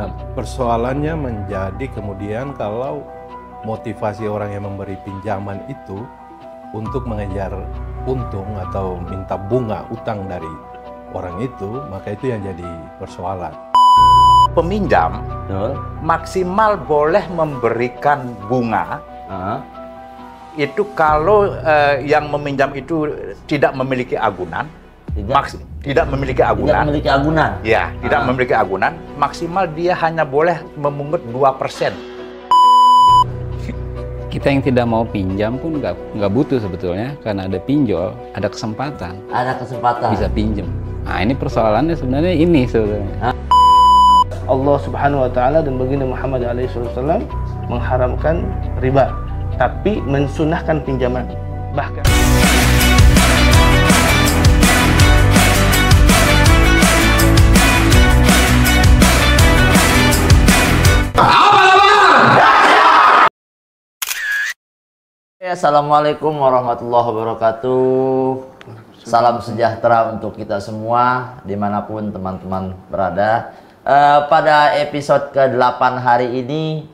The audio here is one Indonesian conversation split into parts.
Nah, persoalannya menjadi kemudian kalau motivasi orang yang memberi pinjaman itu untuk mengejar untung atau minta bunga utang dari orang itu, maka itu yang jadi persoalan. Peminjam maksimal boleh memberikan bunga itu kalau yang meminjam itu tidak memiliki agunan. Tidak memiliki agunan. Ya, tidak memiliki agunan. Maksimal dia hanya boleh memungut 2%. Kita yang tidak mau pinjam pun nggak butuh sebetulnya, karena ada pinjol, ada kesempatan. Bisa pinjam. Nah, ini persoalannya sebenarnya ini sebetulnya. Allah Subhanahu wa taala dan baginda Muhammad SAW mengharamkan riba, tapi mensunahkan pinjaman. Bahkan Assalamualaikum warahmatullahi wabarakatuh. Salam sejahtera untuk kita semua dimanapun teman-teman berada. Pada episode ke-8 hari ini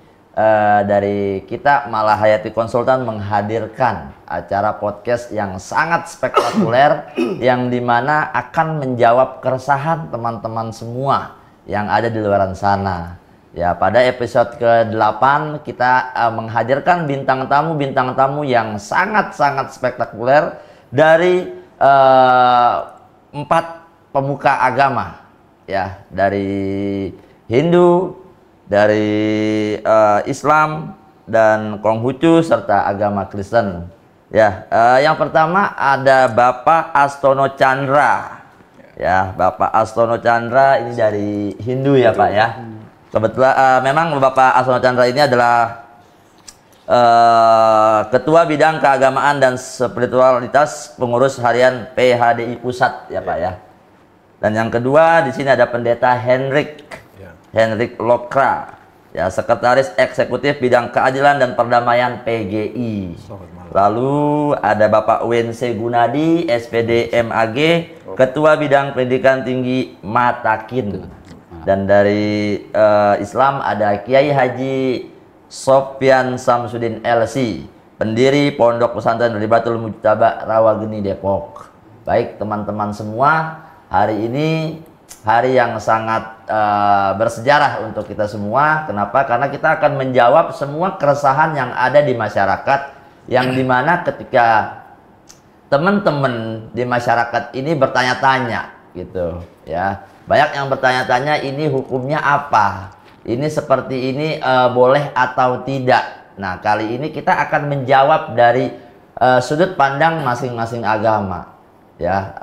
dari kita Malahayati Konsultan menghadirkan acara podcast yang sangat spektakuler yang dimana akan menjawab keresahan teman-teman semua yang ada di luar sana. Ya, pada episode ke-8 kita menghadirkan bintang tamu yang sangat-sangat spektakuler dari 4 pemuka agama, ya, dari Hindu, dari Islam dan Konghucu serta agama Kristen. Ya, yang pertama ada Bapak Astono Chandra. Ya, Bapak Astono Chandra ini dari Hindu ya, Pak ya. Kebetulan memang Bapak Astono Chandra ini adalah Ketua Bidang Keagamaan dan Spiritualitas Pengurus Harian PHDI Pusat ya Pak ya. Dan yang kedua di sini ada Pendeta Hendrik Lokra, ya, Sekretaris Eksekutif Bidang Keadilan dan Perdamaian PGI. Lalu ada Bapak Wense Gunadi, SPD MAG, Ketua Bidang Pendidikan Tinggi Matakin. Dan dari Islam ada Kiai Haji Sofyan Samsudin LC, pendiri Pondok Pesantren Ribatul Mujtaba Rawageni Depok. Baik teman-teman semua, hari ini hari yang sangat bersejarah untuk kita semua. Kenapa? Karena kita akan menjawab semua keresahan yang ada di masyarakat, yang dimana ketika teman-teman di masyarakat ini bertanya-tanya gitu ya. Banyak yang bertanya-tanya, ini hukumnya apa? Ini seperti ini boleh atau tidak? Nah, kali ini kita akan menjawab dari sudut pandang masing-masing agama. Ya,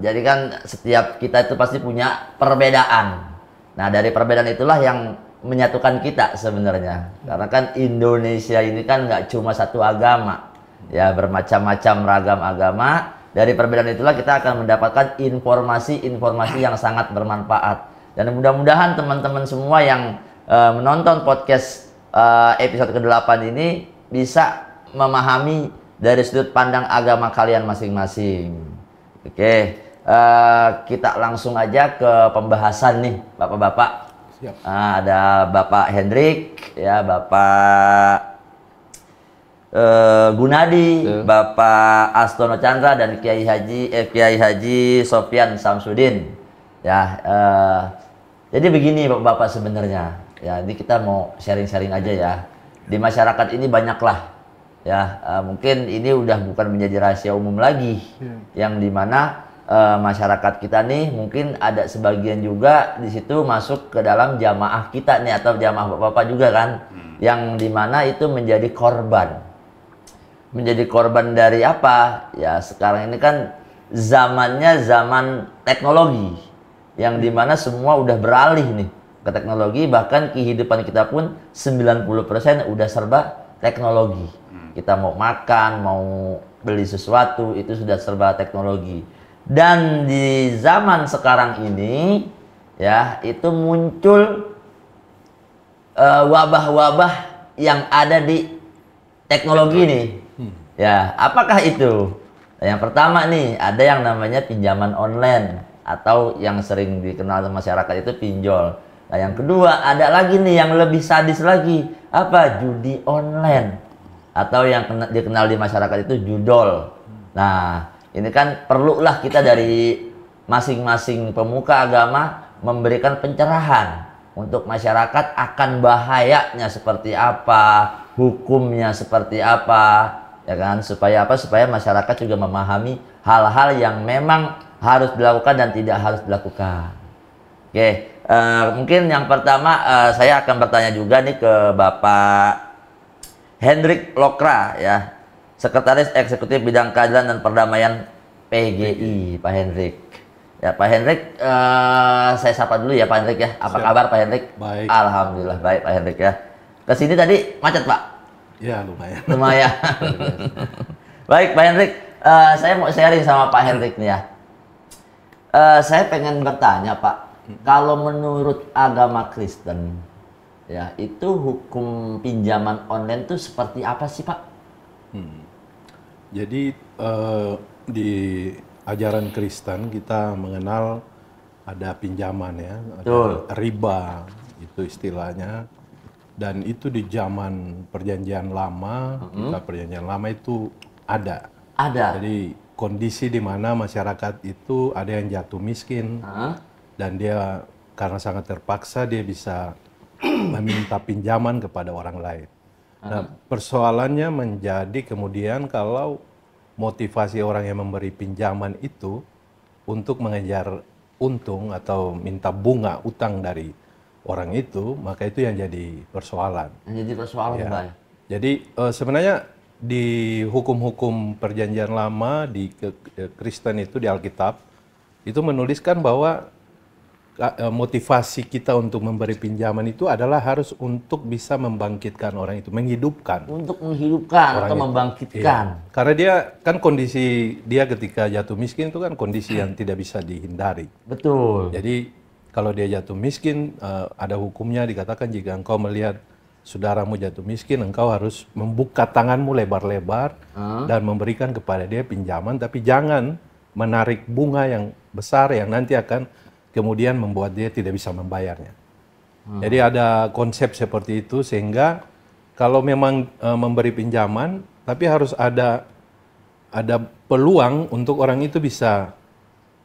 jadi kan setiap kita itu pasti punya perbedaan. Nah, dari perbedaan itulah yang menyatukan kita sebenarnya. Karena kan Indonesia ini kan nggak cuma satu agama. Ya, bermacam-macam ragam agama. Dari perbedaan itulah kita akan mendapatkan informasi-informasi yang sangat bermanfaat. Dan mudah-mudahan teman-teman semua yang menonton podcast episode ke-8 ini bisa memahami dari sudut pandang agama kalian masing-masing. Oke, kita langsung aja ke pembahasan nih, Bapak-bapak. Ada Bapak Hendrik, ya, Bapak Gunadi, Bapak Astono Chandra dan Kiai Haji Sofyan Samsudin. Ya, jadi begini Bapak-bapak sebenarnya. Ya, ini kita mau sharing-sharing aja ya. Di masyarakat ini banyaklah, ya, mungkin ini udah bukan menjadi rahasia umum lagi, yang dimana masyarakat kita nih mungkin ada sebagian juga di situ masuk ke dalam jamaah kita nih atau jamaah Bapak-bapak juga kan, yang dimana itu menjadi korban. Menjadi korban dari apa? Ya, sekarang ini kan zamannya zaman teknologi, yang dimana semua udah beralih nih ke teknologi. Bahkan kehidupan kita pun 90% udah serba teknologi. Kita mau makan, mau beli sesuatu, itu sudah serba teknologi. Dan di zaman sekarang ini, ya, itu muncul wabah-wabah yang ada di teknologi nih. Ya, apakah itu? Yang pertama nih, ada yang namanya pinjaman online atau yang sering dikenal masyarakat itu pinjol. Nah, yang kedua ada lagi nih yang lebih sadis lagi, apa? Judi online atau yang dikenal di masyarakat itu judol. Nah, ini kan perlulah kita dari masing-masing pemuka agama memberikan pencerahan untuk masyarakat akan bahayanya seperti apa, hukumnya seperti apa, ya kan? Supaya apa? Supaya masyarakat juga memahami hal-hal yang memang harus dilakukan dan tidak harus dilakukan. Oke, mungkin yang pertama saya akan bertanya juga nih ke Bapak Hendrik Lokra, ya, Sekretaris Eksekutif Bidang Keadilan dan Perdamaian PGI, Pak Hendrik. Ya, Pak Hendrik, saya sapa dulu ya Pak Hendrik ya. Apa kabar Pak Hendrik? Baik. Alhamdulillah baik Pak Hendrik ya. Kesini tadi macet Pak? Ya lumayan. Lumayan. Baik Pak Hendrik, saya mau sharing sama Pak Hendrik nih ya. Saya pengen bertanya Pak, kalau menurut agama Kristen, ya itu hukum pinjaman online itu seperti apa sih Pak? Jadi di ajaran Kristen kita mengenal ada pinjaman ya, ada riba itu istilahnya, dan itu di zaman perjanjian lama, perjanjian lama itu ada. Jadi kondisi di mana masyarakat itu ada yang jatuh miskin dan dia karena sangat terpaksa dia bisa meminta pinjaman kepada orang lain. Nah, persoalannya menjadi kemudian kalau motivasi orang yang memberi pinjaman itu untuk mengejar untung atau minta bunga utang dari orang itu, maka itu yang jadi persoalan. Yang jadi persoalan ya. Pak. Jadi sebenarnya di hukum-hukum perjanjian lama di Kristen itu di Alkitab itu menuliskan bahwa motivasi kita untuk memberi pinjaman itu adalah harus untuk bisa membangkitkan orang itu, menghidupkan. Untuk menghidupkan atau membangkitkan. Iya. Karena dia kan kondisi dia ketika jatuh miskin itu kan kondisi yang tidak bisa dihindari. Betul. Jadi kalau dia jatuh miskin ada hukumnya, dikatakan jika engkau melihat saudaramu jatuh miskin, engkau harus membuka tanganmu lebar-lebar dan memberikan kepada dia pinjaman, tapi jangan menarik bunga yang besar yang nanti akan kemudian membuat dia tidak bisa membayarnya. Jadi ada konsep seperti itu sehingga kalau memang memberi pinjaman, tapi harus ada peluang untuk orang itu bisa,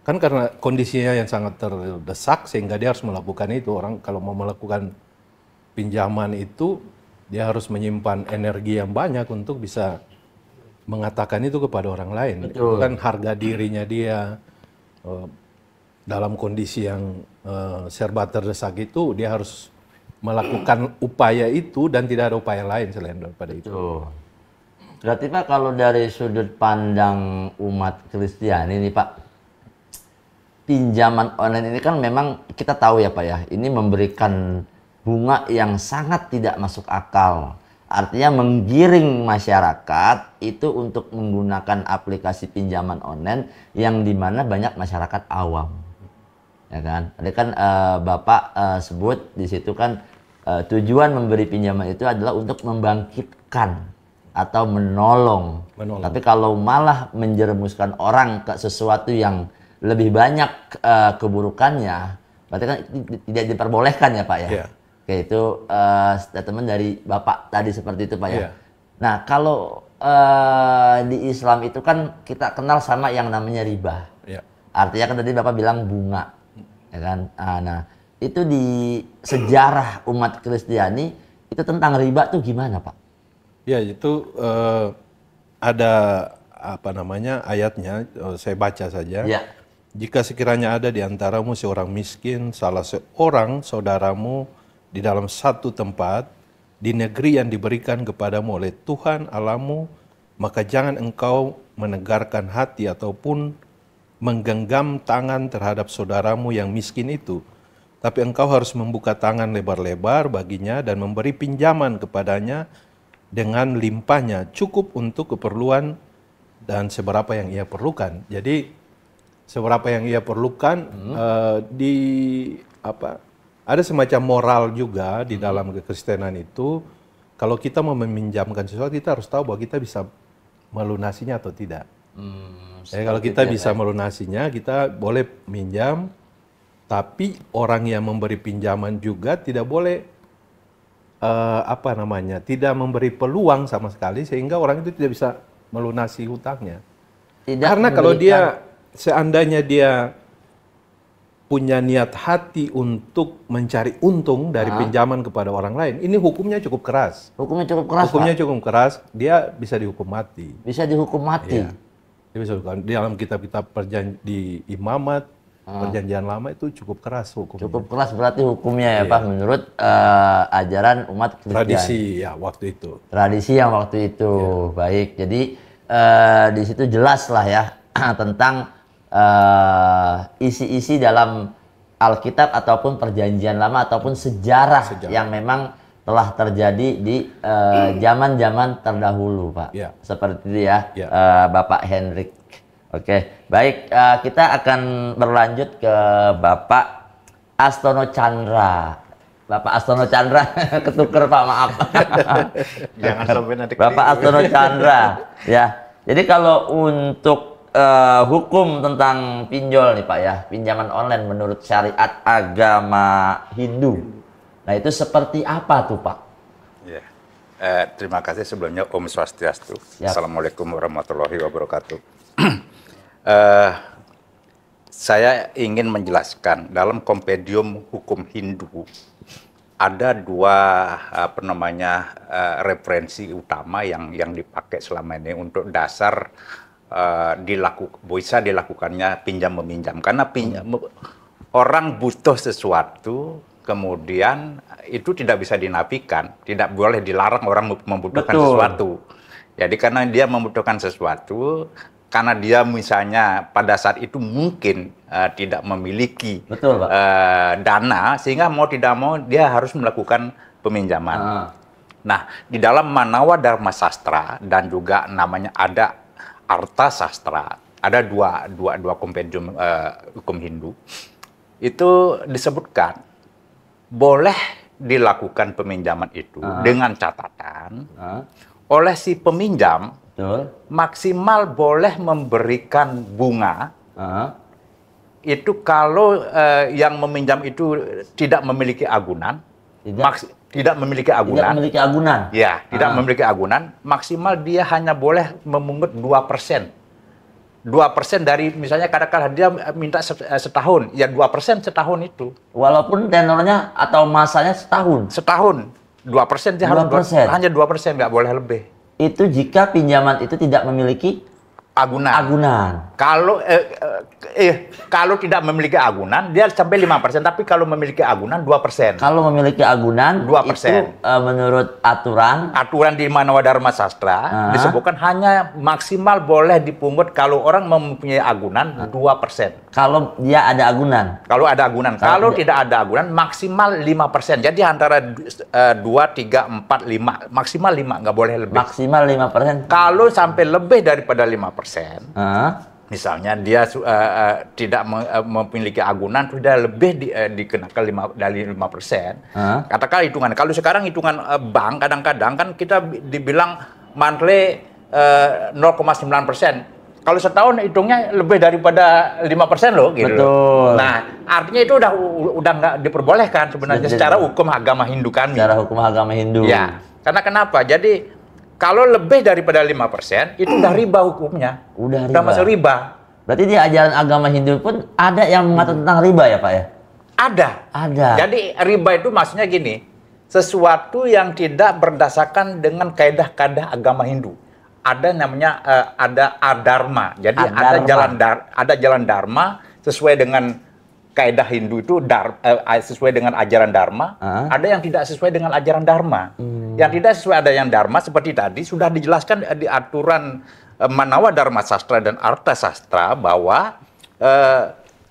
kan karena kondisinya yang sangat terdesak sehingga dia harus melakukan itu. Orang kalau mau melakukan pinjaman itu dia harus menyimpan energi yang banyak untuk bisa mengatakan itu kepada orang lain. Itu kan harga dirinya dia. Dalam kondisi yang serba terdesak itu dia harus melakukan upaya itu dan tidak ada upaya lain selain daripada itu. Berarti Pak kalau dari sudut pandang umat Kristiani ini Pak, pinjaman online ini kan memang kita tahu ya Pak ya, ini memberikan bunga yang sangat tidak masuk akal. Artinya menggiring masyarakat itu untuk menggunakan aplikasi pinjaman online yang dimana banyak masyarakat awam. Ya kan, tadi kan Bapak sebut di situ kan tujuan memberi pinjaman itu adalah untuk membangkitkan atau menolong. Tapi kalau malah menjerumuskan orang ke sesuatu yang lebih banyak keburukannya, berarti kan tidak diperbolehkan ya Pak ya. Yeah. Oke, itu statement dari Bapak tadi seperti itu Pak ya. Yeah. Nah kalau di Islam itu kan kita kenal sama yang namanya riba. Yeah. Artinya kan tadi Bapak bilang bunga. Ya kan? Nah, itu di sejarah umat Kristiani itu tentang riba tuh gimana, Pak? Ya, itu ada apa namanya ayatnya, saya baca saja. Ya. Jika sekiranya ada di antaramu seorang miskin, salah seorang saudaramu di dalam satu tempat di negeri yang diberikan kepadamu oleh Tuhan Allahmu, maka jangan engkau menegarkan hati ataupun menggenggam tangan terhadap saudaramu yang miskin itu. Tapi engkau harus membuka tangan lebar-lebar baginya dan memberi pinjaman kepadanya dengan limpahnya, cukup untuk keperluan dan seberapa yang ia perlukan. Jadi seberapa yang ia perlukan ada semacam moral juga di dalam kekristenan itu. Kalau kita mau meminjamkan sesuatu, kita harus tahu bahwa kita bisa melunasinya atau tidak. Jadi kalau kita bisa melunasinya, kita boleh minjam Tapi orang yang memberi pinjaman juga tidak boleh tidak memberi peluang sama sekali sehingga orang itu tidak bisa melunasi hutangnya. Karena kalau dia seandainya dia punya niat hati untuk mencari untung dari pinjaman kepada orang lain, ini hukumnya cukup keras. Hukumnya cukup keras. Hukumnya cukup keras, dia bisa dihukum mati. Bisa dihukum mati. Iya. Dia bisa dihukum. Di dalam kitab-kitab di imamat, perjanjian lama itu cukup keras hukumnya. Cukup keras berarti hukumnya ya Pak, menurut ajaran umat Kristen. Tradisi ya waktu itu. Tradisi yang waktu itu. Baik, jadi di situ jelas lah ya tentang isi-isi dalam Alkitab ataupun perjanjian lama ataupun sejarah yang memang telah terjadi di zaman-zaman terdahulu, Pak. Ya. Seperti itu ya, Bapak Hendrik. Oke, baik, kita akan berlanjut ke Bapak Astono Chandra. Bapak Astono Chandra, ketuker Pak, maaf. Jangan sampai nanti. Bapak Astono Chandra, ya. Jadi kalau untuk hukum tentang pinjol nih Pak ya, pinjaman online menurut syariat agama Hindu. Nah itu seperti apa tuh Pak? Ya. Terima kasih sebelumnya, Om Swastiastu. Assalamualaikum warahmatullahi wabarakatuh. Saya ingin menjelaskan dalam kompendium hukum Hindu ada dua referensi utama yang dipakai selama ini untuk dasar bisa dilakukannya pinjam meminjam, karena orang butuh sesuatu kemudian itu tidak bisa dinafikan, tidak boleh dilarang orang membutuhkan sesuatu. Jadi karena dia membutuhkan sesuatu, karena dia misalnya pada saat itu mungkin tidak memiliki dana, sehingga mau tidak mau dia harus melakukan peminjaman. Nah, di dalam Manawa Dharma Sastra dan juga namanya ada Arta Sastra, ada dua kompendium hukum Hindu, itu disebutkan boleh dilakukan peminjaman itu dengan catatan oleh si peminjam maksimal boleh memberikan bunga itu kalau yang meminjam itu tidak memiliki agunan, tidak memiliki agunan. Ya, tidak memiliki agunan, maksimal dia hanya boleh memungut 2%. 2% dari misalnya kadang-kadang dia minta setahun, ya 2% setahun itu. Walaupun tenornya atau masanya setahun. Setahun. 2% dia harus hanya 2%, nggak boleh lebih. Itu jika pinjaman itu tidak memiliki agunan. Kalau tidak memiliki agunan, dia sampai 5%. Tapi kalau memiliki agunan, 2%. Kalau memiliki agunan, 2%. Itu menurut aturan di Manawa Dharma Sastra disebutkan hanya maksimal boleh dipungut kalau orang mempunyai agunan 2%. Kalau dia ada agunan. Kalau ada agunan. Kalau tidak ada agunan, maksimal 5%. Jadi antara 2, 3, 4, 5. Maksimal 5, nggak boleh lebih. Maksimal 5%. Kalau sampai lebih daripada 5%, misalnya dia tidak memiliki agunan, sudah lebih dikenakan dari 5%. Katakan hitungan. Kalau sekarang hitungan bank kadang-kadang kan kita dibilang monthly 0,9%. Kalau setahun hitungnya lebih daripada 5% loh, gitu. Betul. Nah, artinya itu udah nggak diperbolehkan sebenarnya secara hukum agama Hindu kami. Secara hukum agama Hindu. Ya, karena kenapa? Jadi kalau lebih daripada 5%, itu udah riba hukumnya. Udah masuk riba. Berarti di ajaran agama Hindu pun ada yang mengatur tentang riba ya Pak ya? Ada. Jadi riba itu maksudnya gini, sesuatu yang tidak berdasarkan dengan kaidah-kaidah agama Hindu. Ada namanya ada adharma. Jadi ada jalan dharma sesuai dengan kaidah Hindu itu sesuai dengan ajaran dharma. Ada yang tidak sesuai dengan ajaran dharma. Yang tidak sesuai ada yang dharma seperti tadi sudah dijelaskan di aturan Manawa Dharma Sastra dan Arta Sastra bahwa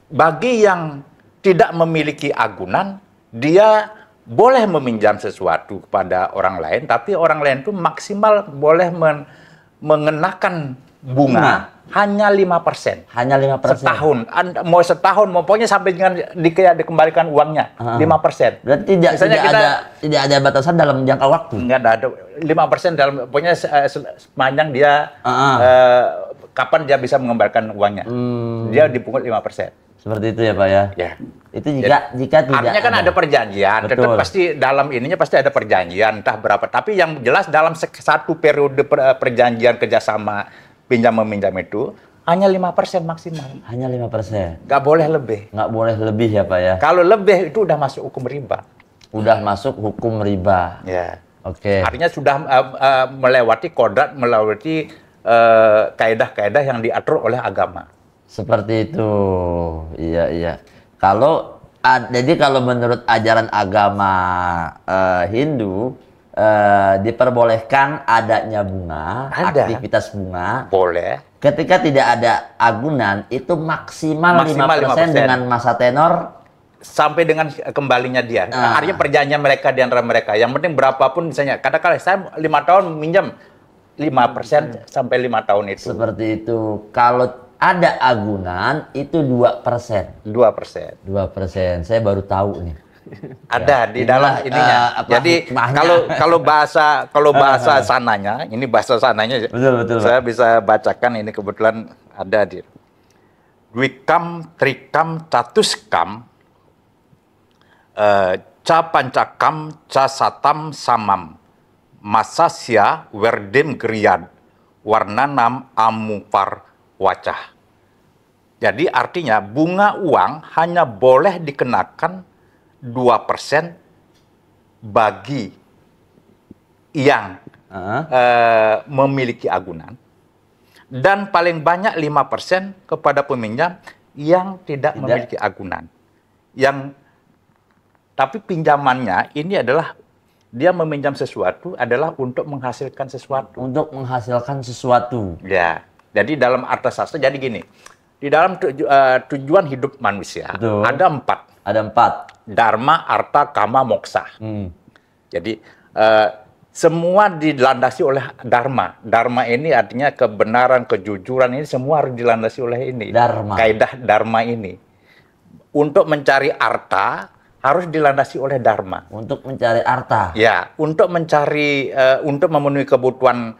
bagi yang tidak memiliki agunan, dia boleh meminjam sesuatu kepada orang lain, tapi orang lain itu maksimal boleh mengenakan bunga hanya 5%. Hanya 5%. Setahun. Mau setahun, mau pokoknya sampai dengan dikembalikan uangnya 5%. Berarti tidak ada batasan dalam jangka waktu. Enggak ada 5% dalam pokoknya sepanjang dia kapan dia bisa mengembalikan uangnya. Dia dipungut 5%. Seperti itu ya Pak ya. Ya. Itu jika tidak artinya kan ada perjanjian, tetap pasti dalam ininya pasti ada perjanjian entah berapa. Tapi yang jelas dalam satu periode perjanjian kerjasama pinjam meminjam itu hanya 5% maksimal. Hanya 5%. Nggak boleh lebih. Nggak boleh lebih ya Pak ya. Kalau lebih itu udah masuk hukum riba. Udah masuk hukum riba. Ya. Oke. Artinya sudah melewati kodrat, melewati kaedah-kaedah yang diatur oleh agama. Seperti itu. Iya. Jadi kalau menurut ajaran agama Hindu diperbolehkan adanya bunga, aktivitas bunga. Boleh. Ketika tidak ada agunan itu maksimal 5% dengan masa tenor sampai dengan kembalinya dia. Artinya perjanjian mereka di antara mereka. Yang penting berapapun misalnya katakanlah saya 5 tahun minjam 5% sampai 5 tahun itu. Seperti itu. Kalau ada agunan itu 2%. 2%. Saya baru tahu nih. Ada di dalam ininya. Jadi kalau bahasa sananya, ini bahasa sananya. Betul. Saya bisa bacakan ini kebetulan ada di Dwikam, Trikam, Catuskam, Ca Pancakam, Ca Satam Samam, Masasya Werdem Griyad, Warnanam Amupar Wacah. Jadi artinya bunga uang hanya boleh dikenakan 2% bagi yang memiliki agunan dan paling banyak 5% kepada peminjam yang tidak memiliki agunan. Tapi pinjamannya ini adalah dia meminjam sesuatu adalah untuk menghasilkan sesuatu. Untuk menghasilkan sesuatu. Ya. Jadi dalam artasastra jadi gini. Di dalam tujuan hidup manusia ada 4. Ada 4. Dharma, arta, kama, moksa. Jadi semua dilandasi oleh dharma. Dharma ini artinya kebenaran, kejujuran ini semua harus dilandasi oleh ini. Dharma. Kaidah dharma ini. Untuk mencari arta harus dilandasi oleh dharma. Untuk mencari arta. Ya, untuk mencari untuk memenuhi kebutuhan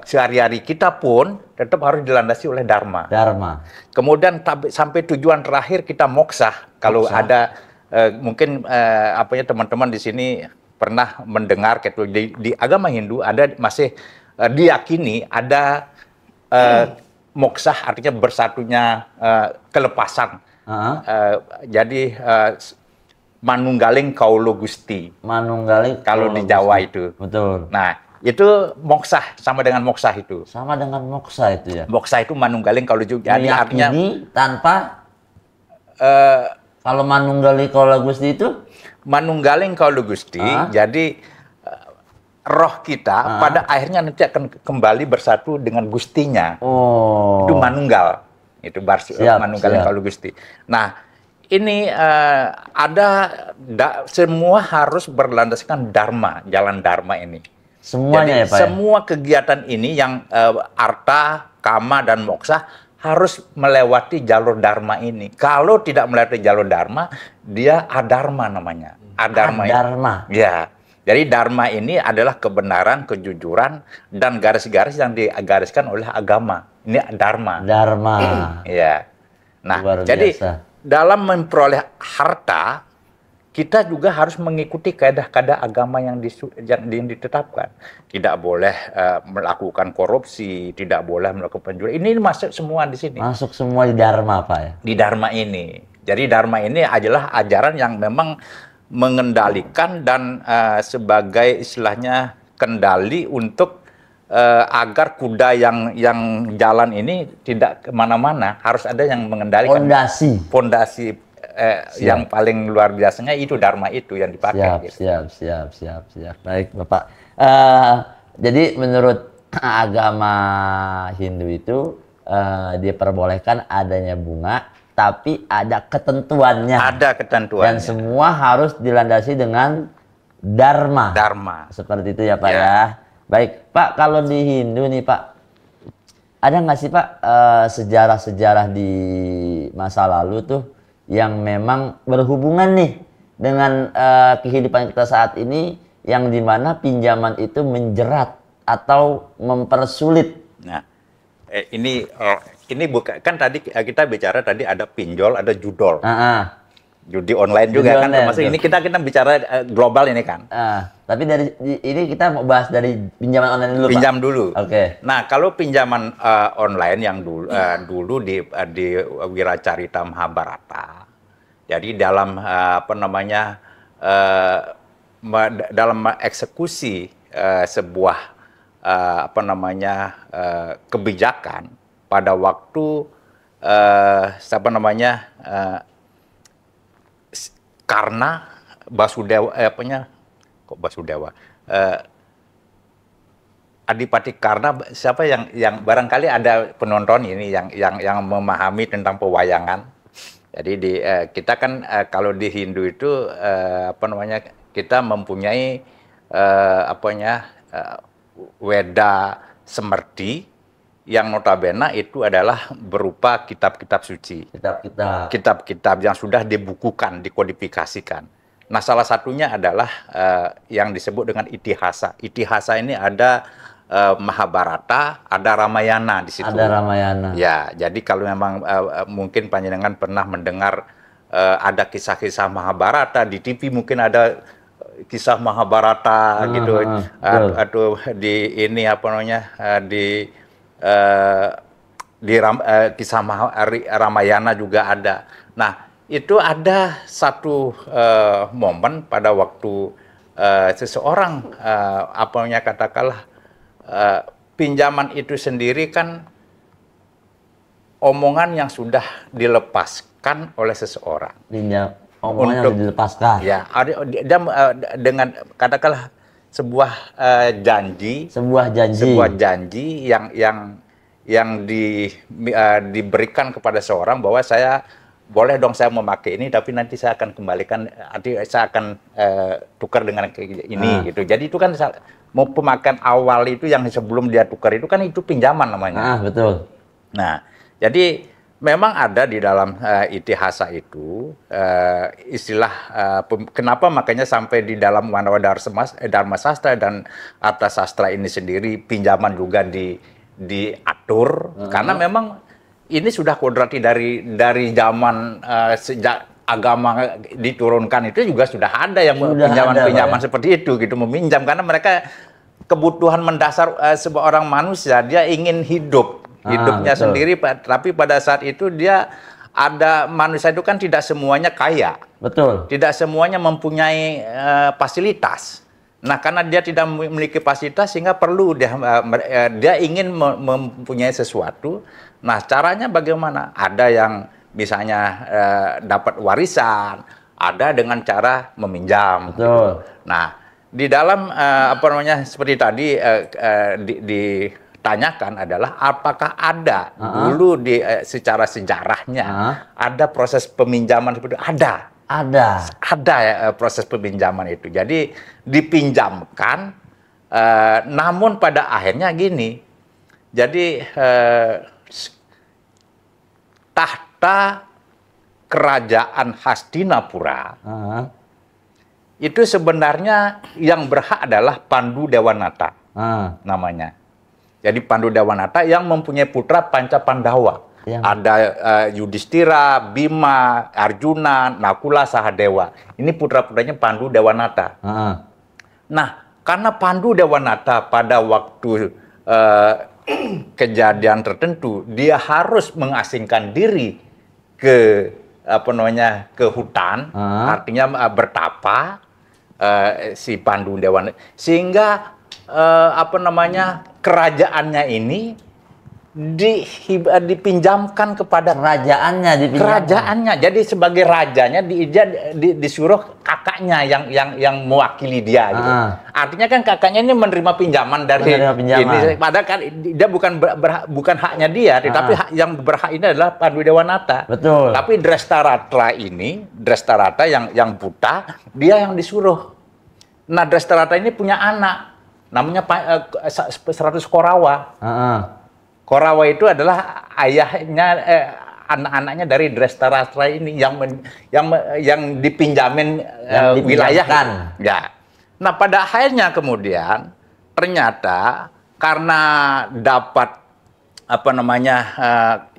sehari-hari kita pun tetap harus dilandasi oleh dharma. Kemudian sampai tujuan terakhir kita moksa. Kalau ada mungkin teman-teman di sini pernah mendengar di agama Hindu ada masih diyakini ada moksa artinya bersatunya kelepasan. Jadi manunggaling kaulo gusti. Manunggaling kalau di Jawa itu. Betul. Nah, itu moksa sama dengan moksa itu. Sama dengan moksa itu ya. Moksa itu manunggaling kaulo juga. Jadi artinya tanpa kalau manunggaling kaulo gusti itu manunggaling kaulo gusti. Jadi roh kita pada akhirnya nanti akan kembali bersatu dengan gustinya. Itu manunggal. Itu manunggaling kaulo gusti. Nah, ini semua harus berlandaskan dharma, jalan dharma ini. Semuanya. Jadi, ya Pak, semua kegiatan ini yang arta, kama, dan moksa harus melewati jalur dharma ini. Kalau tidak melewati jalur dharma, dia adharma namanya. Adharma. Ya. Jadi dharma ini adalah kebenaran, kejujuran, dan garis-garis yang digariskan oleh agama. Ini dharma. Ya. Nah, jadi dalam memperoleh harta, kita juga harus mengikuti kaedah-kaedah agama yang ditetapkan. Tidak boleh melakukan korupsi, tidak boleh melakukan penjualan. Ini masuk semua di sini. Masuk semua di dharma, Pak ya? Di dharma ini. Jadi dharma ini adalah ajaran yang memang mengendalikan dan sebagai istilahnya kendali untuk agar kuda yang jalan ini tidak kemana-mana, harus ada yang mengendalikan. Fondasi yang paling luar biasanya itu dharma itu yang dipakai. Siap. Baik, Bapak. Jadi menurut agama Hindu itu diperbolehkan adanya bunga, tapi ada ketentuannya. Ada ketentuannya. Dan semua harus dilandasi dengan dharma. Dharma. Seperti itu ya Pak ya. Baik, Pak, kalau di Hindu nih Pak, Ada nggak sih Pak sejarah-sejarah di masa lalu tuh yang memang berhubungan nih dengan kehidupan kita saat ini, yang dimana pinjaman itu menjerat atau mempersulit? Nah, ini bukan, kan tadi kita bicara tadi ada pinjol, ada judol. Judi online juga judi kan, termasuk ini kita bicara global ini kan. Tapi dari ini kita mau bahas dari pinjaman online dulu. Pinjam Pak. dulu. Oke. Nah, kalau pinjaman online yang dulu di Wiracarita Mahabharata. Jadi dalam dalam eksekusi sebuah kebijakan pada waktu karena Basudewa Adipati Karna, siapa yang barangkali ada penonton ini yang memahami tentang pewayangan. Jadi kita kan kalau di Hindu itu kita mempunyai Weda Semerti yang notabene itu adalah berupa kitab-kitab suci. Kitab-kitab yang sudah dibukukan, dikodifikasikan. Nah, salah satunya adalah yang disebut dengan Itihasa. Itihasa ini ada Mahabharata, ada Ramayana di situ. Ada Ramayana. Ya, jadi kalau memang mungkin panjenengan pernah mendengar ada kisah-kisah Mahabharata di TV, mungkin ada kisah Mahabharata gitu, atau di ini kisah Ramayana juga ada. Nah, itu ada satu momen pada waktu seseorang katakanlah pinjaman itu sendiri kan omongan yang sudah dilepaskan oleh seseorang. Omongan yang dilepaskan. Ya, dia dengan katakanlah sebuah janji. Sebuah janji yang diberikan kepada seorang bahwa saya boleh dong saya memakai ini, tapi nanti saya akan kembalikan, saya akan tukar dengan ini gitu. Jadi itu kan mau pemakaian awal itu yang sebelum dia tukar itu kan itu pinjaman namanya. Betul. Nah, jadi memang ada di dalam Itihasa itu istilah kenapa makanya sampai di dalam Manawa Dharma Sastra dan Arta Sastra ini sendiri pinjaman juga diatur karena memang ini sudah kodrati dari zaman sejak agama diturunkan itu juga sudah ada yang pinjaman-pinjaman seperti itu gitu, meminjam karena mereka kebutuhan mendasar sebuah orang manusia, dia ingin hidupnya sendiri, tapi pada saat itu dia ada manusia itu kan tidak semuanya kaya. Betul. Tidak semuanya mempunyai fasilitas. Nah, karena dia tidak memiliki fasilitas sehingga perlu dia ingin mempunyai sesuatu. Nah, caranya bagaimana? Ada yang misalnya dapat warisan, ada dengan cara meminjam. Betul. Gitu. Nah, di dalam seperti tadi ditanyakan adalah apakah ada dulu secara sejarahnya ada proses peminjaman seperti itu? Ada ya, proses peminjaman itu. Jadi dipinjamkan, namun pada akhirnya gini. Jadi tahta kerajaan Hastinapura itu sebenarnya yang berhak adalah Pandu Dewanata namanya. Jadi Pandu Dewanata yang mempunyai putra Panca Pandawa. Ada Yudhistira, Bima, Arjuna, Nakula, Sahadewa. Ini putra-putranya Pandu Dewanata. Nah, karena Pandu Dewanata pada waktu kejadian tertentu dia harus mengasingkan diri ke hutan, artinya bertapa si Pandu Dewanata, sehingga kerajaannya ini dipinjamkan kepada kerajaannya. Jadi sebagai rajanya dia disuruh kakaknya yang mewakili dia gitu. Artinya kan kakaknya ini menerima pinjaman dari ini. Padahal kan dia bukan haknya dia, tetapi hak yang berhak ini adalah Pandu Dewanata. Betul. Tapi Drestarata yang buta, dia yang disuruh. Nah, Drestarata ini punya anak namanya 100 Korawa. Korawa itu adalah ayahnya, anak-anaknya dari Drestarastra ini yang dipinjamin wilayah. Ya. Nah, pada akhirnya kemudian ternyata karena dapat apa namanya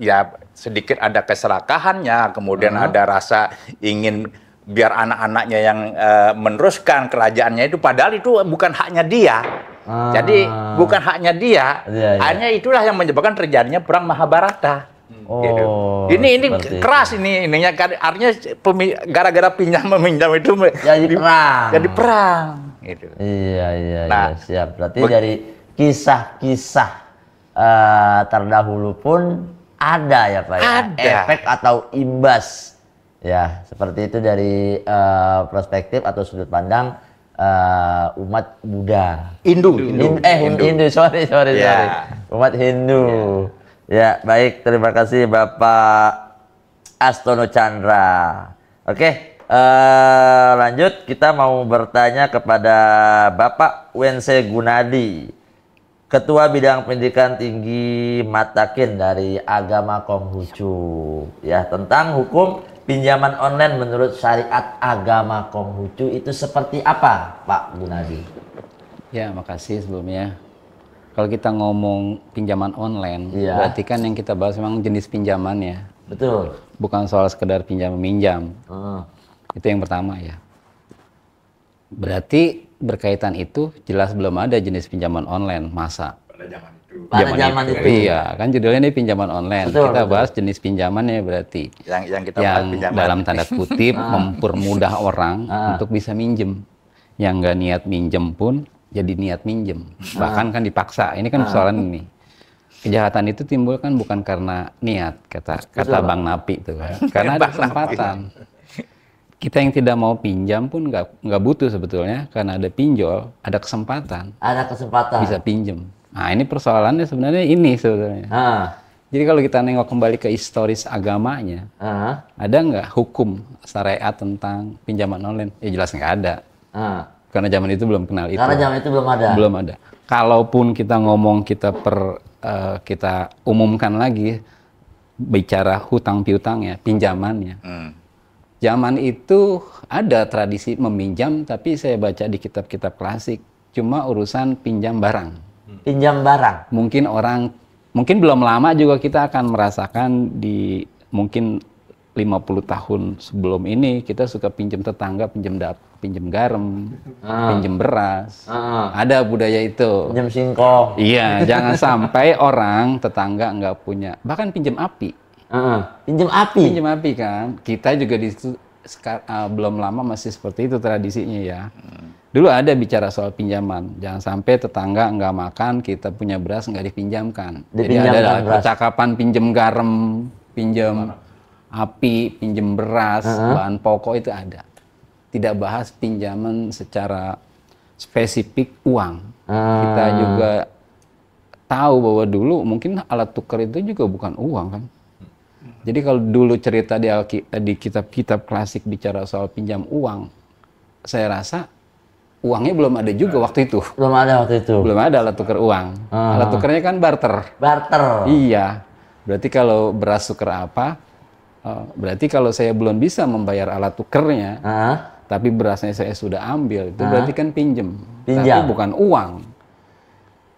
ya sedikit ada keserakahannya, kemudian ada rasa ingin biar anak-anaknya yang meneruskan kerajaannya itu, padahal itu bukan haknya dia. Jadi bukan haknya dia. Akhirnya itulah yang menyebabkan terjadinya perang Mahabharata. Gitu. Ini keras ininya artinya gara-gara pinjam meminjam itu jadi perang. Gitu. Iya, siap. Berarti dari kisah-kisah terdahulu pun ada ya Pak ya? Ada. Efek atau imbas. Ya, seperti itu dari perspektif atau sudut pandang umat Buddha. Hindu. Sorry. Umat Hindu. Ya, baik. Terima kasih Bapak Astono Chandra. Oke, lanjut kita mau bertanya kepada Bapak Wense Gunadi, Ketua Bidang Pendidikan Tinggi Matakin dari agama Konghucu. Ya, tentang hukum pinjaman online menurut syariat agama Konghucu itu seperti apa, Pak Gunadi? Ya, makasih sebelumnya. Kalau kita ngomong pinjaman online, berarti kan yang kita bahas memang jenis pinjamannya. Betul. Bukan soal sekedar pinjam-meminjam. Itu yang pertama ya. Berarti berkaitan itu jelas belum ada jenis pinjaman online, masa? Pada zaman itu. Iya, kan judulnya ini pinjaman online. Kita bahas jenis pinjamannya berarti. Yang kita bahas pinjaman. Dalam tanda kutip mempermudah orang untuk bisa minjem. Yang nggak niat minjem pun jadi niat minjem. Bahkan kan dipaksa. Ini kan persoalan ini. Kejahatan itu timbul kan bukan karena niat, kata Bang Napi itu kan. Karena ada kesempatan. Kita yang tidak mau pinjam pun nggak butuh sebetulnya, karena ada pinjol, ada kesempatan. Ada kesempatan. Bisa pinjem. Nah, ini persoalannya sebenarnya ini sebetulnya. Jadi kalau kita nengok kembali ke historis agamanya, ada nggak hukum syariat tentang pinjaman online? Ya jelas nggak ada. Karena zaman itu belum kenal itu. Karena zaman itu belum ada. Belum ada. Kalaupun kita ngomong kita umumkan lagi bicara hutang piutangnya, pinjamannya. Zaman itu ada tradisi meminjam, tapi saya baca di kitab-kitab klasik cuma urusan pinjam barang. Pinjam barang. Mungkin belum lama juga kita akan merasakan di mungkin 50 tahun sebelum ini kita suka pinjam tetangga, pinjam garam, pinjam beras. Ada budaya itu. Pinjam singkong. Iya, jangan sampai orang tetangga nggak punya, bahkan pinjam api. Pinjam api. Pinjam api kan. Kita juga di situ belum lama masih seperti itu tradisinya ya. Dulu ada bicara soal pinjaman. Jangan sampai tetangga nggak makan, kita punya beras nggak dipinjamkan. Jadi ada percakapan pinjam garam, pinjam api, pinjam beras, bahan pokok itu ada. Tidak bahas pinjaman secara spesifik uang. Kita juga tahu bahwa dulu mungkin alat tukar itu juga bukan uang kan. Jadi kalau dulu cerita di kitab-kitab klasik bicara soal pinjam uang, saya rasa uangnya belum ada juga waktu itu. Belum ada waktu itu. Belum ada alat tukar uang. Alat tukarnya kan barter. Barter. Iya. Berarti kalau beras tukar apa? Berarti kalau saya belum bisa membayar alat tukarnya, tapi berasnya saya sudah ambil, itu berarti kan pinjam. Tapi bukan uang.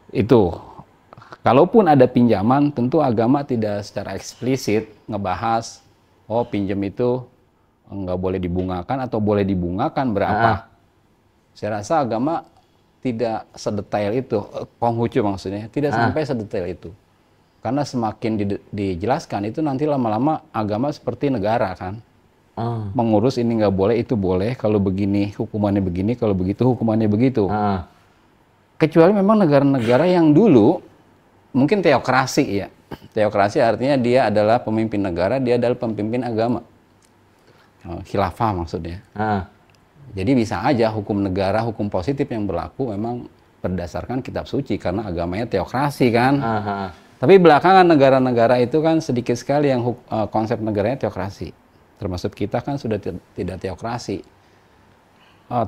Itu. Kalaupun ada pinjaman, tentu agama tidak secara eksplisit ngebahas, oh pinjam itu nggak boleh dibungakan atau boleh dibungakan berapa. Saya rasa agama tidak sedetail itu, Konghucu maksudnya, tidak sampai sedetail itu. Karena semakin dijelaskan itu nanti lama-lama agama seperti negara kan. Mengurus ini nggak boleh, itu boleh, kalau begini hukumannya begini, kalau begitu hukumannya begitu. Kecuali memang negara-negara yang dulu mungkin teokrasi ya. Teokrasi artinya dia adalah pemimpin negara, dia adalah pemimpin agama. Khilafah maksudnya. Jadi bisa aja hukum negara, hukum positif yang berlaku memang berdasarkan kitab suci karena agamanya teokrasi kan. Tapi belakangan negara-negara itu kan sedikit sekali yang konsep negaranya teokrasi. Termasuk kita kan sudah tidak teokrasi.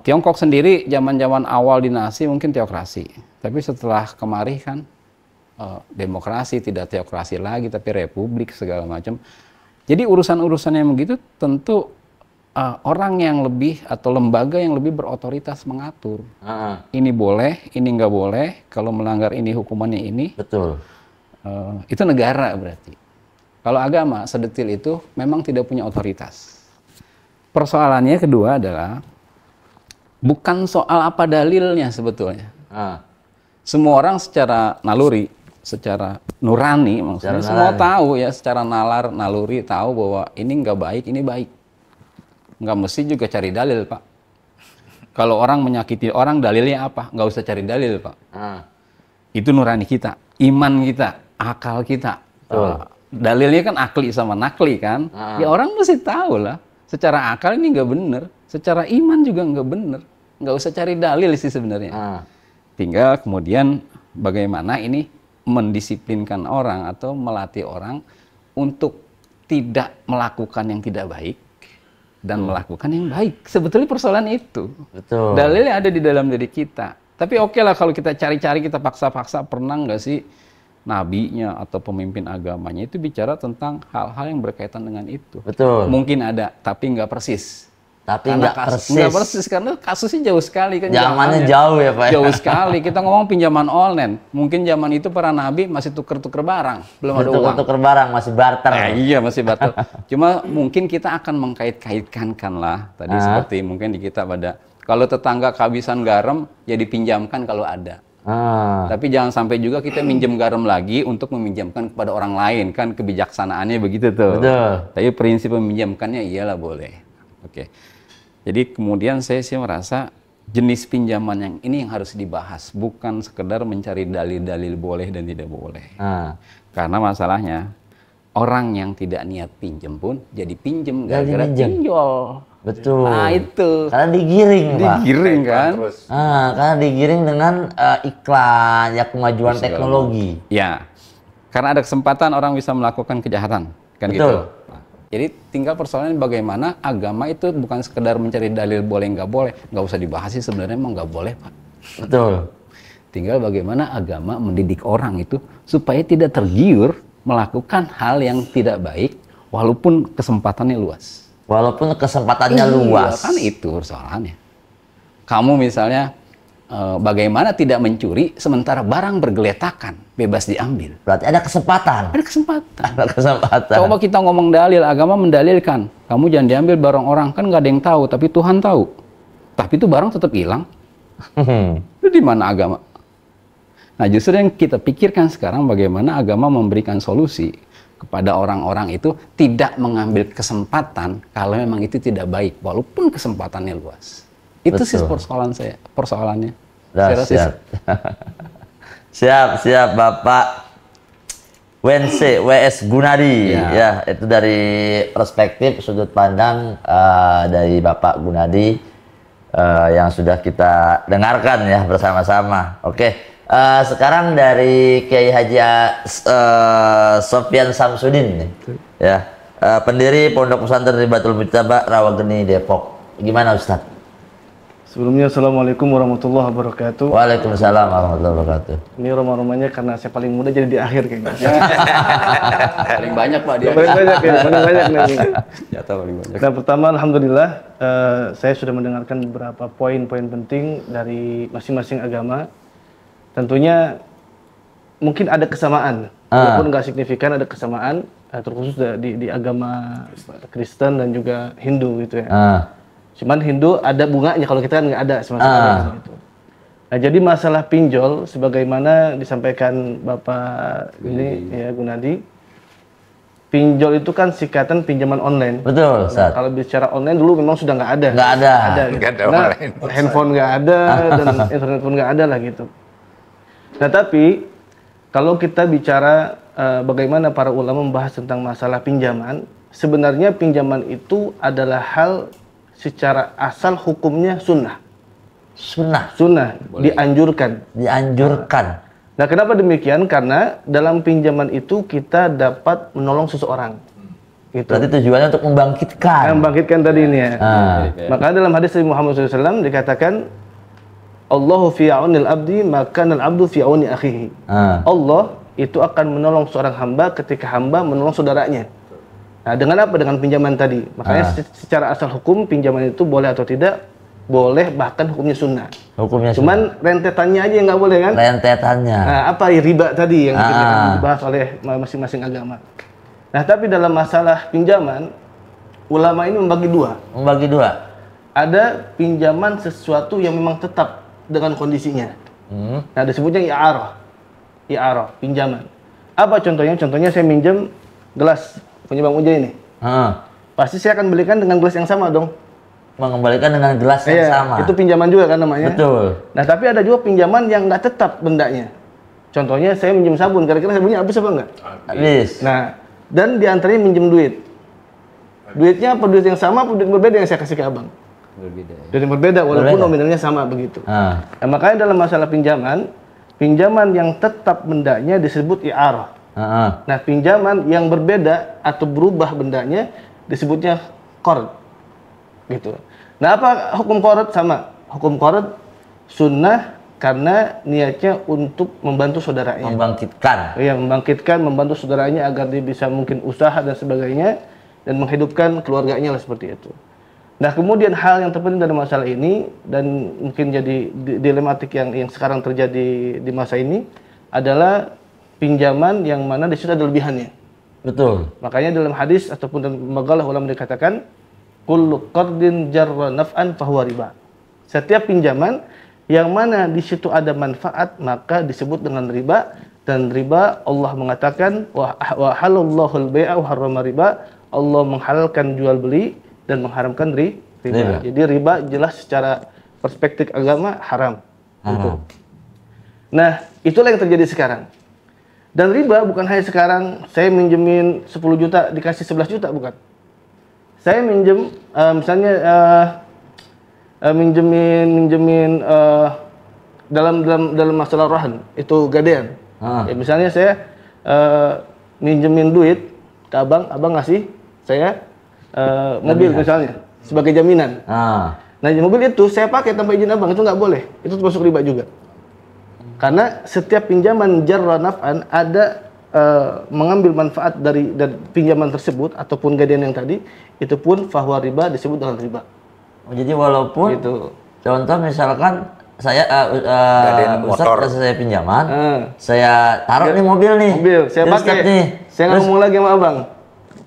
Tiongkok sendiri zaman-zaman awal dinasti mungkin teokrasi. Tapi setelah kemari kan demokrasi, tidak teokrasi lagi, tapi republik segala macam. Jadi urusan-urusan yang begitu tentu orang yang lebih atau lembaga yang lebih berotoritas mengatur. Ini boleh, ini nggak boleh. Kalau melanggar ini hukumannya ini. Betul. Itu negara berarti. Kalau agama sedetil itu memang tidak punya otoritas. Persoalannya kedua adalah bukan soal apa dalilnya sebetulnya. Semua orang secara naluri, secara nurani, maksudnya semua tahu ya, secara naluri tahu bahwa ini nggak baik, ini baik. Nggak mesti juga cari dalil, Pak. Kalau orang menyakiti orang, dalilnya apa? Nggak usah cari dalil, Pak. Itu nurani kita, iman kita, akal kita. Dalilnya kan akli sama nakli kan. Ya orang mesti tahu lah. Secara akal ini nggak bener, secara iman juga nggak bener. Nggak usah cari dalil sih sebenarnya. Tinggal kemudian bagaimana ini mendisiplinkan orang atau melatih orang untuk tidak melakukan yang tidak baik dan melakukan yang baik. Sebetulnya persoalan itu. Betul. Dalilnya ada di dalam diri kita. Tapi oke lah kalau kita cari-cari, kita paksa-paksa, pernah nggak sih nabinya atau pemimpin agamanya itu bicara tentang hal-hal yang berkaitan dengan itu? Betul. Mungkin ada, tapi nggak persis. Tapi nggak persis. Nggak persis karena kasusnya jauh sekali kan. Zamannya jauh ya Pak. Jauh sekali. Kita ngomong pinjaman online. Mungkin zaman itu para nabi masih tuker-tuker barang, belum ada uang. Tuker barang, masih barter. Iya masih barter. Cuma mungkin kita akan mengkait-kaitkan lah. Tadi seperti mungkin di kitab ada. Kalau tetangga kehabisan garam, ya dipinjamkan kalau ada. Tapi jangan sampai juga kita minjem garam lagi untuk meminjamkan kepada orang lain. Kan kebijaksanaannya begitu tuh. Betul. Tapi prinsip meminjamkannya iyalah boleh. Oke. Jadi kemudian saya sih merasa jenis pinjaman yang ini yang harus dibahas. Bukan sekedar mencari dalil-dalil boleh dan tidak boleh. Karena masalahnya orang yang tidak niat pinjam pun jadi pinjem gara-gara pinjol. Betul. Nah itu. Karena digiring, Pak. Digiring kan. Karena digiring dengan iklan, ya kemajuan teknologi. Ya. Karena ada kesempatan orang bisa melakukan kejahatan. Kan betul. Gitu. Jadi tinggal persoalannya bagaimana agama itu bukan sekedar mencari dalil boleh nggak boleh. Nggak usah dibahas sih sebenarnya emang nggak boleh, Pak. Betul. Tinggal bagaimana agama mendidik orang itu supaya tidak tergiur melakukan hal yang tidak baik walaupun kesempatannya luas. Walaupun kesempatannya luas. Kan itu persoalannya. Kamu misalnya bagaimana tidak mencuri sementara barang bergeletakan, bebas diambil. Berarti ada kesempatan. Ada kesempatan. Ada kesempatan. Coba kita ngomong dalil, agama mendalilkan. Kamu jangan diambil barang orang, kan nggak ada yang tahu, tapi Tuhan tahu. Tapi itu barang tetap hilang. Itu di mana agama? Nah justru yang kita pikirkan sekarang bagaimana agama memberikan solusi kepada orang-orang itu tidak mengambil kesempatan kalau memang itu tidak baik, walaupun kesempatannya luas. Itu sih persoalannya. Siap. siap Bapak WS Gunadi ya itu dari perspektif sudut pandang dari Bapak Gunadi yang sudah kita dengarkan ya bersama-sama. Oke. Sekarang dari Kiai Haji Sofyan Samsudin ya pendiri Pondok Pesantren Ribatul Mujtaba Rawageni Depok. Gimana Ustadz? Sebelumnya Assalamualaikum warahmatullahi wabarakatuh. Waalaikumsalam warahmatullahi wabarakatuh. Ini rumah-rumahnya karena saya paling muda jadi di akhir kayaknya. Paling banyak Pak dia. Paling banyak ya, paling banyak nih. Jatah paling banyak. Nah pertama alhamdulillah saya sudah mendengarkan beberapa poin-poin penting dari masing-masing agama. Tentunya mungkin ada kesamaan, walaupun nggak signifikan ada kesamaan, terkhusus di agama Kristen dan juga Hindu gitu ya. Cuman Hindu ada bunganya, kalau kita kan nggak ada sama sekali gitu. Nah jadi masalah pinjol, sebagaimana disampaikan Bapak ini ya Gunadi, pinjol itu kan singkatan pinjaman online. Betul, Ustaz. Kalau bicara online dulu memang sudah nggak ada. Nggak ada. Gitu. Nggak ada Karena online. handphone nggak ada dan internet pun nggak ada lah gitu. Nah tapi kalau kita bicara bagaimana para ulama membahas tentang masalah pinjaman, sebenarnya pinjaman itu adalah hal secara asal hukumnya sunnah. Sunnah, dianjurkan. Nah, kenapa demikian? Karena dalam pinjaman itu kita dapat menolong seseorang. Gitu. Berarti tujuannya untuk membangkitkan. Membangkitkan tadi ini ya. Maka dalam hadis Nabi Muhammad SAW dikatakan, Allahu fi aunil abdi, maka al abdu fi auni akhihi. Allah itu akan menolong seorang hamba ketika hamba menolong saudaranya. Nah, dengan apa? Dengan pinjaman tadi. Makanya secara asal hukum pinjaman itu boleh atau tidak? Boleh, bahkan hukumnya sunnah. Hukumnya Cuman rentetannya aja yang nggak boleh kan? Rentetannya. Nah, apa riba tadi yang dibahas oleh masing-masing agama. Nah, tapi dalam masalah pinjaman, ulama ini membagi dua. Membagi dua. Ada pinjaman sesuatu yang memang tetap dengan kondisinya. Nah, disebutnya i'arah. I'arah, pinjaman. Apa contohnya? Contohnya saya minjem gelas punya Bang Ujai ini. Pasti saya akan belikan dengan gelas yang sama dong. Mengembalikan dengan gelas yang sama. Itu pinjaman juga kan namanya. Betul. Nah, tapi ada juga pinjaman yang nggak tetap bendanya. Contohnya saya minjem sabun, kira-kira sabunnya habis apa enggak? Habis. Nah, dan diantaranya minjem duit. Duitnya apa duit yang sama, apa duit berbeda yang saya kasih ke abang? Berbeda. Duit yang berbeda, walaupun nominalnya sama begitu. Nah, makanya dalam masalah pinjaman yang tetap bendanya disebut i'arah. Nah, pinjaman yang berbeda atau berubah bendanya disebutnya qard. Gitu. Nah, apa hukum qard? Sama. Hukum qard sunnah karena niatnya untuk membantu saudaranya. Membangkitkan. Iya, membangkitkan, membantu saudaranya agar dia bisa mungkin usaha dan sebagainya dan menghidupkan keluarganya lah seperti itu. Nah, kemudian hal yang terpenting dari masalah ini dan mungkin jadi dilematik yang sekarang terjadi di masa ini adalah pinjaman yang mana di situ ada lebihannya. Betul. Makanya dalam hadis ataupun dalam maqalah ulama dikatakan kullu qardin jarra naf'an fahuwa riba. Setiap pinjaman yang mana di situ ada manfaat maka disebut dengan riba, dan riba Allah mengatakan wa halallahu al-bai'a wa harrama riba. Allah menghalalkan jual beli dan mengharamkan riba. Jadi riba jelas secara perspektif agama haram. Gitu. Nah, itulah yang terjadi sekarang. Dan riba bukan hanya sekarang saya minjemin 10 juta dikasih 11 juta, bukan. Saya minjem misalnya minjemin dalam masalah rahan itu gadean. Ya, misalnya saya minjemin duit ke abang ngasih saya mobil misalnya sebagai jaminan. Nah, mobil itu saya pakai tanpa izin abang, itu nggak boleh. Itu termasuk riba juga. Karena setiap pinjaman jarra naf'an ada mengambil manfaat dari pinjaman tersebut ataupun gadean yang tadi, itu pun fahuwa riba, disebut dengan riba. Jadi walaupun gitu. Contoh misalkan saya Ustadz kasih saya pinjaman, saya taruh nih mobil nih. Saya pakai nih. Saya nggak ngomong lagi sama abang.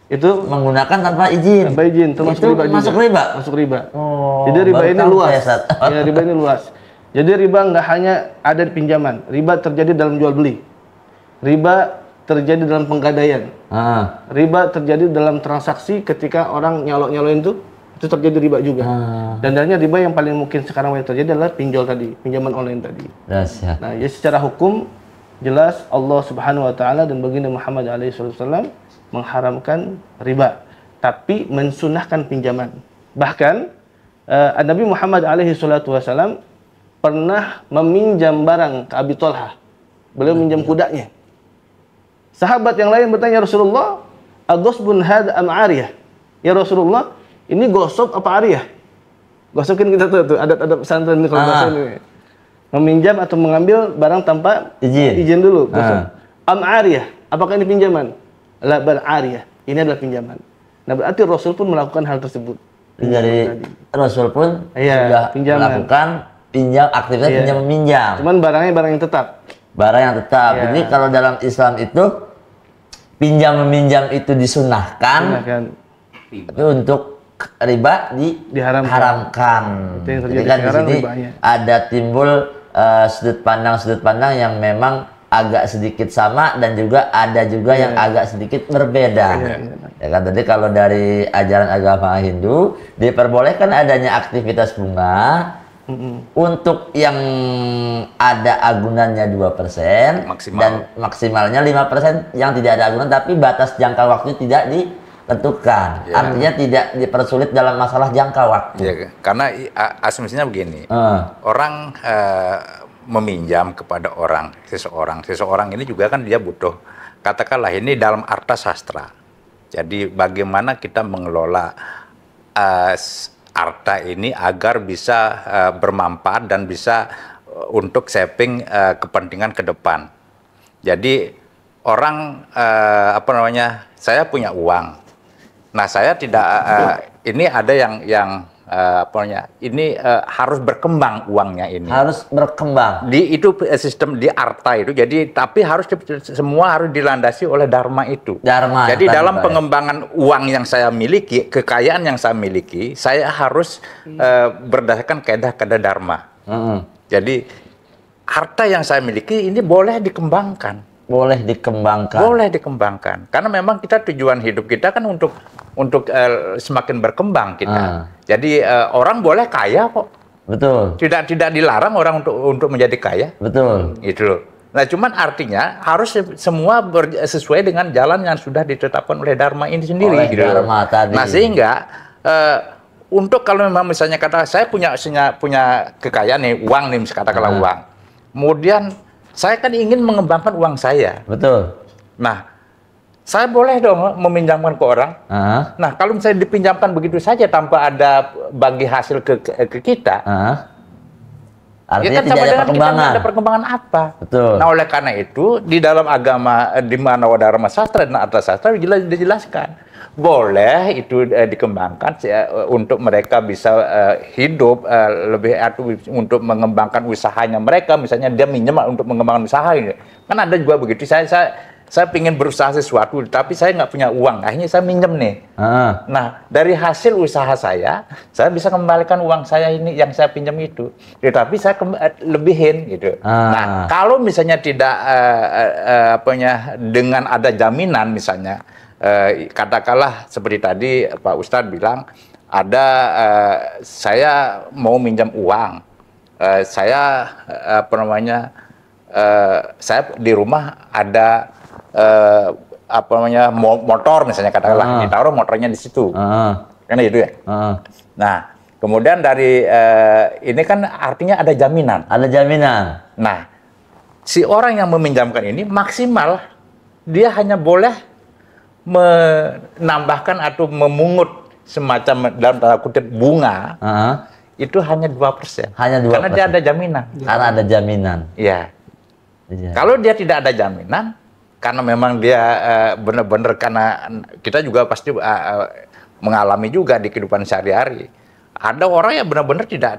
Itu menggunakan tanpa izin. Termasuk itu riba juga. Masuk riba. Jadi riba ini luas. Ya, riba ini luas. Jadi riba nggak hanya ada di pinjaman. Riba terjadi dalam jual beli. Riba terjadi dalam penggadaian. Riba terjadi dalam transaksi ketika orang nyolok-nyolokin itu terjadi riba juga. Dan dalilnya riba yang paling mungkin sekarang yang terjadi adalah pinjol tadi, pinjaman online tadi. Nah, ya secara hukum jelas Allah Subhanahu wa taala dan baginda Muhammad alaihi wasallam mengharamkan riba, tapi mensunahkan pinjaman. Bahkan Nabi Muhammad alaihi wasallam pernah meminjam barang ke Abi Thalhah. Beliau minjam kudanya. Sahabat yang lain bertanya, Rasulullah, agosbun had am ariyah? Ya Rasulullah, ini gosop apa ariyah? Gosop kan kita tahu tuh adat-adat pesantren ini kalau bahasa ini. Meminjam atau mengambil barang tanpa izin dulu. Gosop. Am ariyah? Apakah ini pinjaman? La bal ariyah. Ini adalah pinjaman. Nah, berarti Rasul pun melakukan hal tersebut. Jadi Rasul pun sudah melakukan aktivitas pinjam meminjam. Cuman barangnya barang yang tetap. Barang yang tetap. Jadi kalau dalam Islam itu pinjam meminjam itu disunahkan. Tapi untuk riba diharamkan. Jadi kan di sini ada timbul sudut pandang yang memang agak sedikit sama dan juga ada juga yang agak sedikit berbeda. Ya kan, tadi kalau dari ajaran agama Hindu diperbolehkan adanya aktivitas bunga untuk yang ada agunannya 2% dan maksimalnya 5% yang tidak ada agunan, tapi batas jangka waktu tidak ditentukan. Artinya tidak dipersulit dalam masalah jangka waktu. Ya, karena asumsinya begini, orang meminjam kepada seseorang ini juga kan dia butuh, katakanlah ini dalam arta sastra. Jadi bagaimana kita mengelola arta ini agar bisa bermanfaat dan bisa untuk shaping kepentingan ke depan. Jadi orang saya punya uang. Nah, saya tidak ini ada yang harus berkembang uangnya ini. Harus berkembang. Itu sistem di arta itu. Jadi tapi semua harus dilandasi oleh dharma itu. Dharma. Jadi dalam pengembangan uang yang saya miliki, kekayaan yang saya miliki, saya harus berdasarkan kaidah-kaidah dharma. Jadi harta yang saya miliki ini boleh dikembangkan. Boleh dikembangkan. Boleh dikembangkan. Karena memang kita tujuan hidup kita kan untuk semakin berkembang kita. Jadi orang boleh kaya kok. Betul. Tidak dilarang orang untuk menjadi kaya. Betul. Itu loh. Nah, cuman artinya harus semua sesuai dengan jalan yang sudah ditetapkan oleh dharma ini sendiri. Oleh dharma tadi. Nah, sehingga untuk kalau memang misalnya kata saya punya kekayaan nih, uang nih, katakanlah uang. Kemudian saya kan ingin mengembangkan uang saya. Betul. Nah, saya boleh dong meminjamkan ke orang. Nah, kalau misalnya dipinjamkan begitu saja tanpa ada bagi hasil ke kita, artinya ya kan tidak ada perkembangan. Kita ada perkembangan apa? Betul. Nah, oleh karena itu di dalam agama di Manawadharma Sastra dan Arta Sastra dijelaskan boleh itu dikembangkan untuk mereka bisa hidup lebih untuk mengembangkan usahanya mereka, misalnya dia minjem untuk mengembangkan usaha ini. Kan ada juga begitu. Saya ingin berusaha sesuatu tapi saya nggak punya uang, akhirnya saya minjem nih. Nah, dari hasil usaha saya bisa kembalikan uang saya ini yang saya pinjam itu, tetapi saya lebihin gitu. Nah, kalau misalnya tidak dengan ada jaminan misalnya, katakanlah seperti tadi Pak Ustadz bilang saya mau minjam uang, saya saya di rumah ada motor misalnya, katakanlah ditaruh motornya di situ, kan itu ya. Nah, kemudian dari ini kan artinya ada jaminan. Ada jaminan. Nah, si orang yang meminjamkan ini maksimal dia hanya boleh menambahkan atau memungut semacam dalam tanda kutip bunga, itu hanya 2%. Hanya 2%. Karena dia ada jaminan. Karena ada jaminan. Iya. Kalau dia tidak ada jaminan, karena memang dia benar-benar, karena kita juga pasti mengalami juga di kehidupan sehari-hari. Ada orang yang benar-benar tidak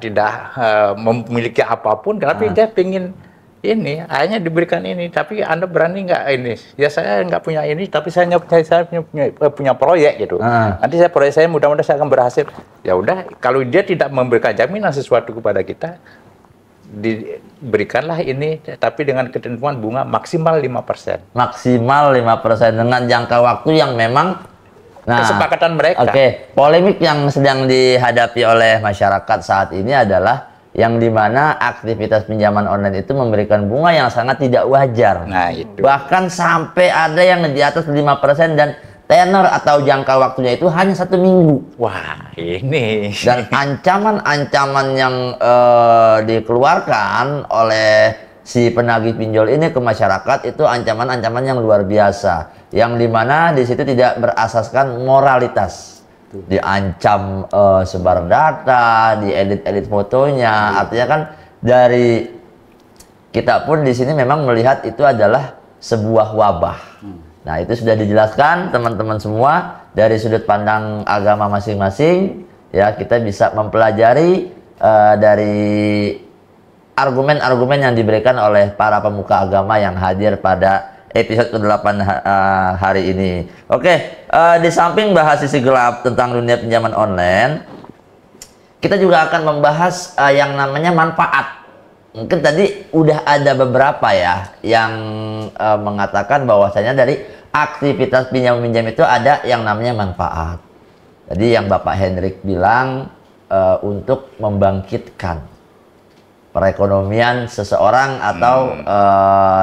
memiliki apapun, tapi dia ingin ini, akhirnya diberikan ini, tapi Anda berani nggak ini? Ya saya nggak punya ini, tapi saya punya proyek gitu. Nanti proyek saya mudah-mudahan saya akan berhasil. Ya udah, kalau dia tidak memberikan jaminan sesuatu kepada kita, diberikanlah ini, tapi dengan ketentuan bunga maksimal 5%. Maksimal 5% dengan jangka waktu yang memang kesepakatan mereka. Oke, polemik yang sedang dihadapi oleh masyarakat saat ini adalah yang dimana aktivitas pinjaman online itu memberikan bunga yang sangat tidak wajar. Nah, itu. Bahkan sampai ada yang di atas 5% dan tenor atau jangka waktunya itu hanya 1 minggu. Wah, ini. Dan ancaman-ancaman yang dikeluarkan oleh si penagih pinjol ini ke masyarakat itu ancaman-ancaman yang luar biasa. Yang dimana di situ tidak berasaskan moralitas. Diancam sebar data, diedit-edit fotonya. Artinya kan dari kita pun di sini memang melihat itu adalah sebuah wabah. Nah, itu sudah dijelaskan teman-teman semua dari sudut pandang agama masing-masing. Ya, kita bisa mempelajari dari argumen-argumen yang diberikan oleh para pemuka agama yang hadir pada episode ke-8 hari ini. Oke, di samping bahas sisi gelap tentang dunia pinjaman online, kita juga akan membahas yang namanya manfaat. Mungkin tadi udah ada beberapa ya yang mengatakan bahwasanya dari aktivitas pinjam-pinjam itu ada yang namanya manfaat. Jadi yang Bapak Hendrik bilang untuk membangkitkan perekonomian seseorang atau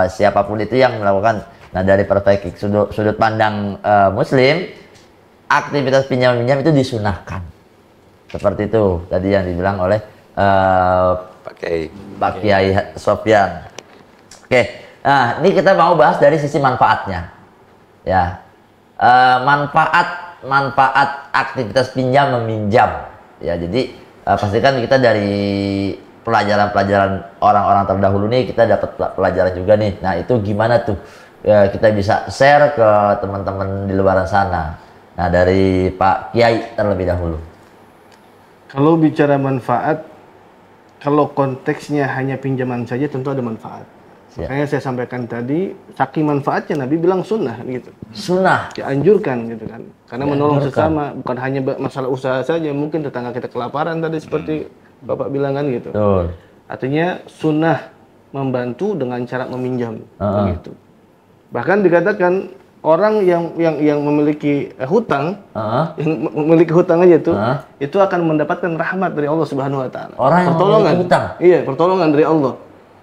siapapun itu yang melakukan. Nah, dari perspektif sudut pandang Muslim, aktivitas pinjam-pinjam itu disunahkan. Seperti itu tadi yang dibilang oleh Pak Kiai Sofyan. Oke, nah ini kita mau bahas dari sisi manfaatnya. Ya, manfaat aktivitas pinjam meminjam. Ya, jadi pastikan kita dari pelajaran-pelajaran orang-orang terdahulu nih kita dapat pelajaran juga nih. Nah, itu gimana tuh ya, kita bisa share ke teman-teman di luar sana. Nah, dari Pak Kiai terlebih dahulu. Kalau bicara manfaat, kalau konteksnya hanya pinjaman saja tentu ada manfaat. Siap. Makanya saya sampaikan tadi, saking manfaatnya Nabi bilang sunnah gitu. Sunnah. Dianjurkan gitu kan. Karena menolong sesama, bukan hanya masalah usaha saja, mungkin tetangga kita kelaparan tadi seperti Bapak bilang kan gitu. Betul. Artinya sunnah membantu dengan cara meminjam begitu. Bahkan dikatakan orang yang memiliki hutang, yang memiliki hutang aja itu akan mendapatkan rahmat dari Allah Subhanahu wa taala. Orang yang memiliki hutang. Iya, pertolongan dari Allah.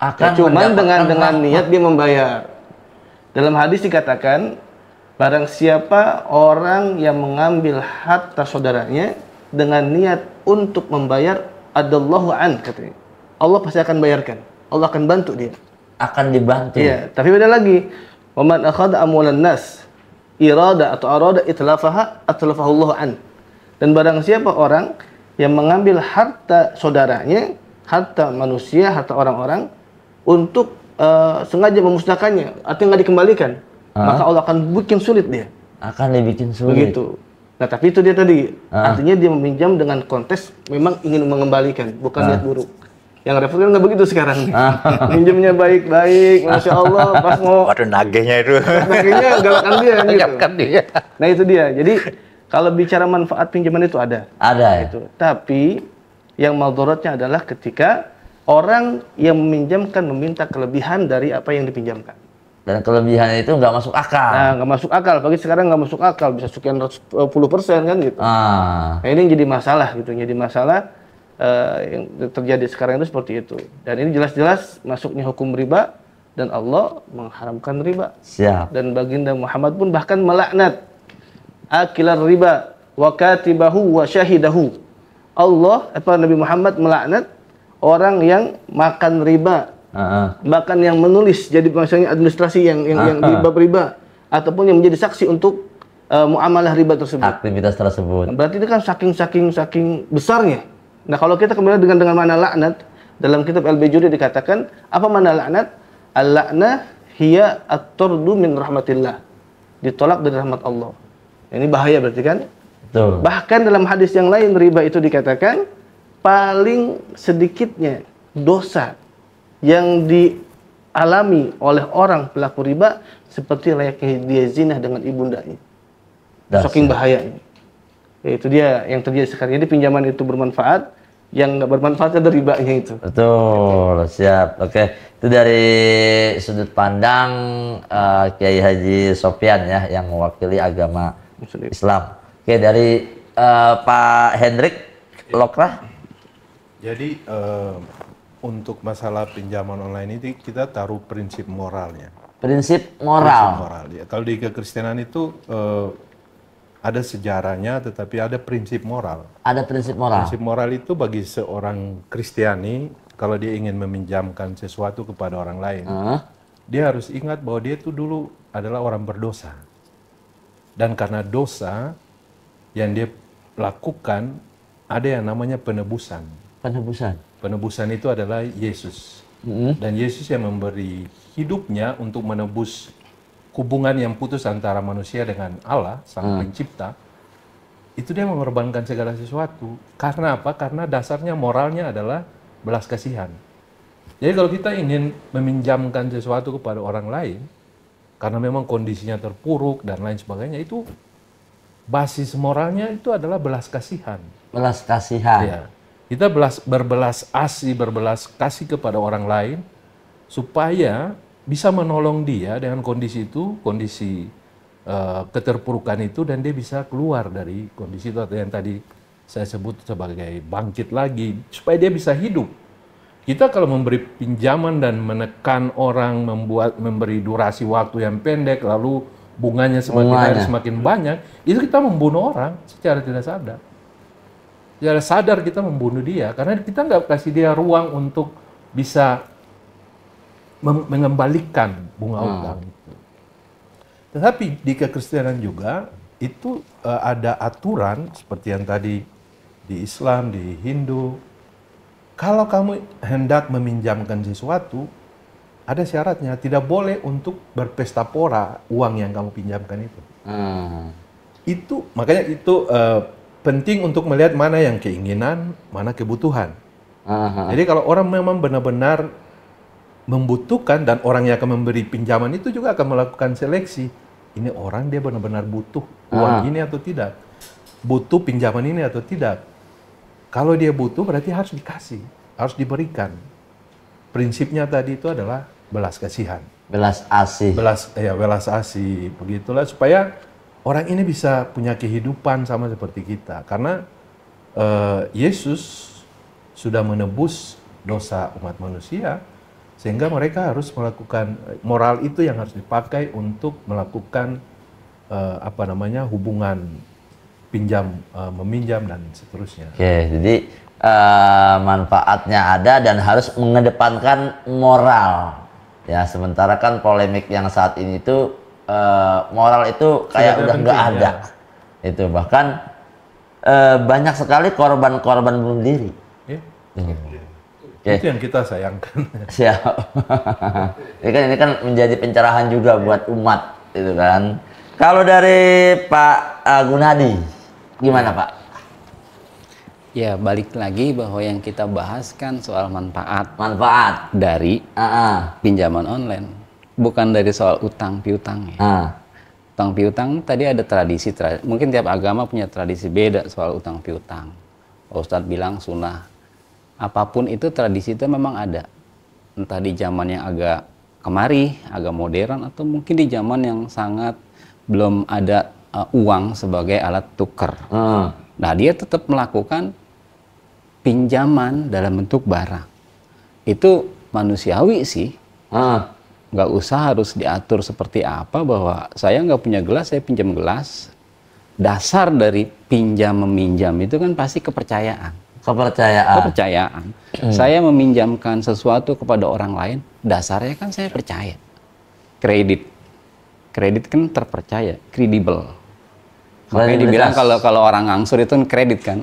Akan cuman dengan niat dia membayar. Dalam hadis dikatakan, barang siapa orang yang mengambil harta saudaranya dengan niat untuk membayar, adallahu an, katanya. Allah pasti akan bayarkan. Allah akan bantu dia. Akan dibantu. Iya, tapi beda lagi. Wa man akhadha amwalan nas irada atau arada itlafaha atlafahu Allah an. Dan barang siapa orang yang mengambil harta saudaranya, harta manusia, harta orang-orang untuk sengaja memusnahkannya, artinya nggak dikembalikan, maka Allah akan bikin sulit dia. Akan dibikin sulit. Begitu. Nah, tapi itu dia tadi, artinya dia meminjam dengan konteks memang ingin mengembalikan, bukan niat buruk. Yang repot kan nggak begitu sekarang. Minjemnya baik-baik, masya Allah, pas mau. Waduh, nagihnya itu. Nagihnya galakan dia gitu. Galakan dia. Nah itu dia. Jadi kalau bicara manfaat pinjaman itu ada. Ada. Itu. Tapi yang maldorotnya adalah ketika orang yang meminjamkan meminta kelebihan dari apa yang dipinjamkan. Dan kelebihan itu nggak masuk akal. Nah, nggak masuk akal. Bagi sekarang nggak masuk akal, bisa sekian 10% kan gitu. Nah, ini yang jadi masalah gitu. Jadi masalah yang terjadi sekarang itu seperti itu. Dan ini jelas-jelas masuknya hukum riba dan Allah mengharamkan riba. Siap. Dan baginda Muhammad pun bahkan melaknat akilar riba wa katibahu wa syahidahu. Allah Nabi Muhammad melaknat orang yang makan riba, bahkan yang menulis jadi misalnya administrasi yang di bab riba ataupun yang menjadi saksi untuk muamalah riba tersebut. Aktivitas tersebut. Nah, berarti itu kan saking besarnya. Nah, kalau kita kembali dengan makna laknat, dalam kitab Al-Bajuri dikatakan apa makna laknat? Al-laknah hiya at-tardu min rahmatillah. Ditolak dari rahmat Allah. Ini bahaya berarti kan? Betul. Bahkan dalam hadis yang lain riba itu dikatakan paling sedikitnya dosa yang dialami oleh orang pelaku riba seperti layaknya dia zina dengan ibundanya. Saking bahayanya. Ya, itu dia yang terjadi sekarang. Jadi pinjaman itu bermanfaat, yang nggak bermanfaat ada ribanya itu. Betul, siap. Oke, itu dari sudut pandang Kiai Haji Sofyan ya, yang mewakili agama Islam. Oke, dari Pak Hendrik Lokra. Jadi untuk masalah pinjaman online ini kita taruh prinsip moralnya. Prinsip moral. Prinsip moral ya. Kalau di kekristenan itu ada sejarahnya, tetapi ada prinsip moral. Ada prinsip moral. Prinsip moral itu bagi seorang Kristiani, kalau dia ingin meminjamkan sesuatu kepada orang lain, dia harus ingat bahwa dia itu dulu adalah orang berdosa. Dan karena dosa yang dia lakukan, ada yang namanya penebusan. Penebusan. Penebusan itu adalah Yesus. Dan Yesus yang memberi hidupnya untuk menebus hubungan yang putus antara manusia dengan Allah, Sang Pencipta. Itu dia mengorbankan segala sesuatu. Karena apa? Karena dasarnya moralnya adalah belas kasihan. Jadi kalau kita ingin meminjamkan sesuatu kepada orang lain, karena memang kondisinya terpuruk dan lain sebagainya, itu basis moralnya itu adalah belas kasihan. Belas kasihan. Ya. Kita berbelas kasih kepada orang lain supaya bisa menolong dia dengan kondisi itu, kondisi keterpurukan itu, dan dia bisa keluar dari kondisi itu atau yang tadi saya sebut sebagai bangkit lagi supaya dia bisa hidup. Kita kalau memberi pinjaman dan menekan orang, memberi durasi waktu yang pendek, lalu bunganya semakin banyak, itu kita membunuh orang secara tidak sadar. Secara sadar kita membunuh dia karena kita nggak kasih dia ruang untuk bisa mengembalikan bunga utang itu. Tetapi di kekristenan juga itu ada aturan seperti yang tadi di Islam, di Hindu. Kalau kamu hendak meminjamkan sesuatu, ada syaratnya, tidak boleh untuk berpesta pora uang yang kamu pinjamkan itu. Itu makanya itu penting untuk melihat mana yang keinginan, mana kebutuhan. Jadi kalau orang memang benar-benar membutuhkan dan orang yang akan memberi pinjaman itu juga akan melakukan seleksi. Ini orang dia benar-benar butuh uang ini atau tidak, butuh pinjaman ini atau tidak. Kalau dia butuh berarti harus dikasih, harus diberikan. Prinsipnya tadi itu adalah belas kasihan. Belas asih. Belas asih. Begitulah supaya orang ini bisa punya kehidupan sama seperti kita. Karena Yesus sudah menebus dosa umat manusia, sehingga mereka harus melakukan moral itu yang harus dipakai untuk melakukan hubungan pinjam meminjam dan seterusnya. Oke, jadi manfaatnya ada dan harus mengedepankan moral. Ya, sementara kan polemik yang saat ini itu moral itu kayak udah nggak ada. Ya. Itu bahkan banyak sekali korban-korban bunuh diri. Ya. Okay. Itu yang kita sayangkan. Siap. Ini kan menjadi pencerahan juga buat umat, itu kan. Kalau dari Pak Gunadi, gimana Pak? Ya, balik lagi bahwa yang kita bahas kan soal manfaat dari pinjaman online, bukan dari soal utang piutang ya. Utang piutang tadi ada tradisi, mungkin tiap agama punya tradisi beda soal utang piutang. Ustadz bilang sunnah. Apapun itu tradisi itu memang ada, entah di zaman yang agak kemari, agak modern, atau mungkin di zaman yang sangat belum ada uang sebagai alat tukar. Nah, dia tetap melakukan pinjaman dalam bentuk barang. Itu manusiawi sih. Nggak usah harus diatur seperti apa, bahwa saya nggak punya gelas, saya pinjam gelas. Dasar dari pinjam meminjam itu kan pasti kepercayaan. Kepercayaan. Saya meminjamkan sesuatu kepada orang lain, dasarnya kan saya percaya. Kredit kan terpercaya, kredibel. Makanya dibilang kalau orang ngangsur itu kredit kan.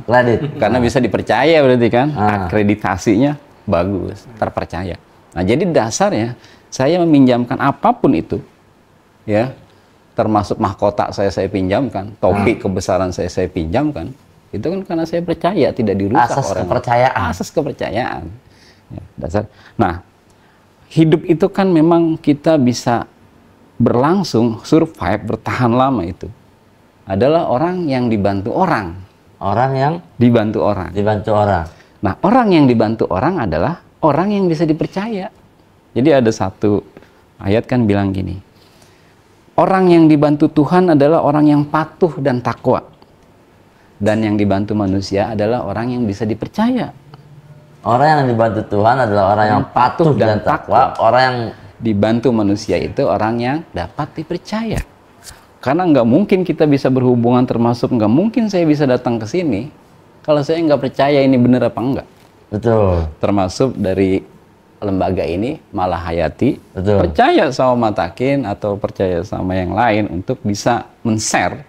Karena bisa dipercaya berarti kan. Akreditasinya bagus, terpercaya. Nah, jadi dasarnya saya meminjamkan apapun itu, ya, termasuk mahkota saya pinjamkan, topi kebesaran saya pinjamkan. Itu kan karena saya percaya, tidak dirusak orang. Asas kepercayaan. Ya, dasar. Nah, hidup itu kan memang kita bisa berlangsung, survive, bertahan lama itu adalah orang yang dibantu orang. Orang yang dibantu orang. Nah, orang yang dibantu orang adalah orang yang bisa dipercaya. Jadi ada satu ayat kan bilang gini, orang yang dibantu Tuhan adalah orang yang patuh dan takwa. Dan yang dibantu manusia adalah orang yang bisa dipercaya. Orang yang dibantu Tuhan adalah orang yang patuh dan takwa. Orang yang dibantu manusia itu orang yang dapat dipercaya. Karena nggak mungkin kita bisa berhubungan, termasuk nggak mungkin saya bisa datang ke sini kalau saya nggak percaya ini benar apa enggak. Betul. Termasuk dari lembaga ini, Malahayati, percaya sama Matakin atau percaya sama yang lain untuk bisa men-share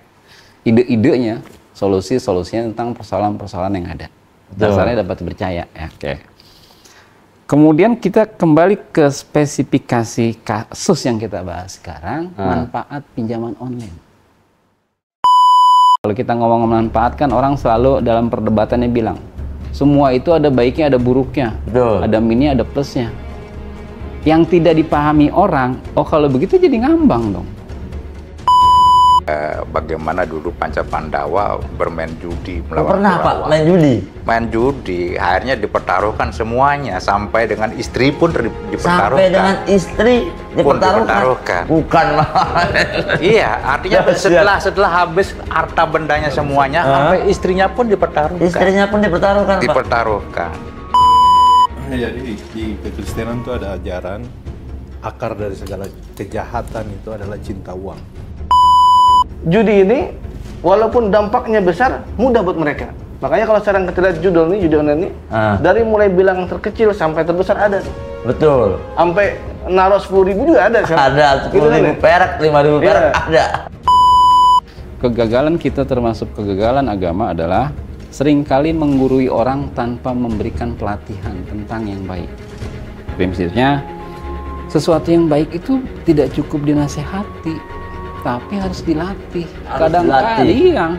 ide-idenya, solusi-solusinya tentang persoalan-persoalan yang ada. Dasarnya dapat dipercaya. Ya, oke. Kemudian kita kembali ke spesifikasi kasus yang kita bahas sekarang, manfaat pinjaman online. Kalau kita ngomong manfaat kan orang selalu dalam perdebatannya bilang, semua itu ada baiknya, ada buruknya, ada minusnya, ada plusnya. Yang tidak dipahami orang, oh kalau begitu jadi ngambang dong. Bagaimana dulu Panca Pandawa bermain judi melawan pernah Pak main judi, akhirnya dipertaruhkan semuanya, sampai dengan istri pun dipertaruhkan. Bukan iya, artinya setelah habis harta bendanya semuanya, sampai istrinya pun dipertaruhkan. Jadi di kekristenan itu ada ajaran akar dari segala kejahatan itu adalah cinta uang. Judi ini walaupun dampaknya besar, mudah buat mereka. Makanya kalau sekarang kita lihat judi online ini, dari mulai bilang terkecil sampai terbesar ada. Betul. Sampai naruh 10.000 juga ada. Ada 10.000 perak, 5.000 perak ada. Kegagalan kita termasuk kegagalan agama adalah seringkali menggurui orang tanpa memberikan pelatihan tentang yang baik. Prinsipnya sesuatu yang baik itu tidak cukup dinasehati, tapi harus dilatih.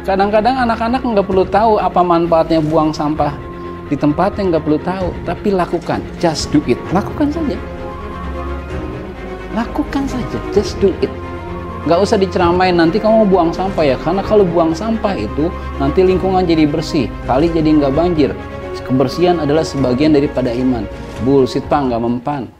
Kadang-kadang anak-anak nggak perlu tahu apa manfaatnya buang sampah di tempatnya, nggak perlu tahu, tapi lakukan, just do it, lakukan saja, just do it. Nggak usah diceramain nanti kamu buang sampah ya, karena kalau buang sampah itu nanti lingkungan jadi bersih, kali jadi nggak banjir. Kebersihan adalah sebagian daripada iman. Bullshit Pak, nggak mempan.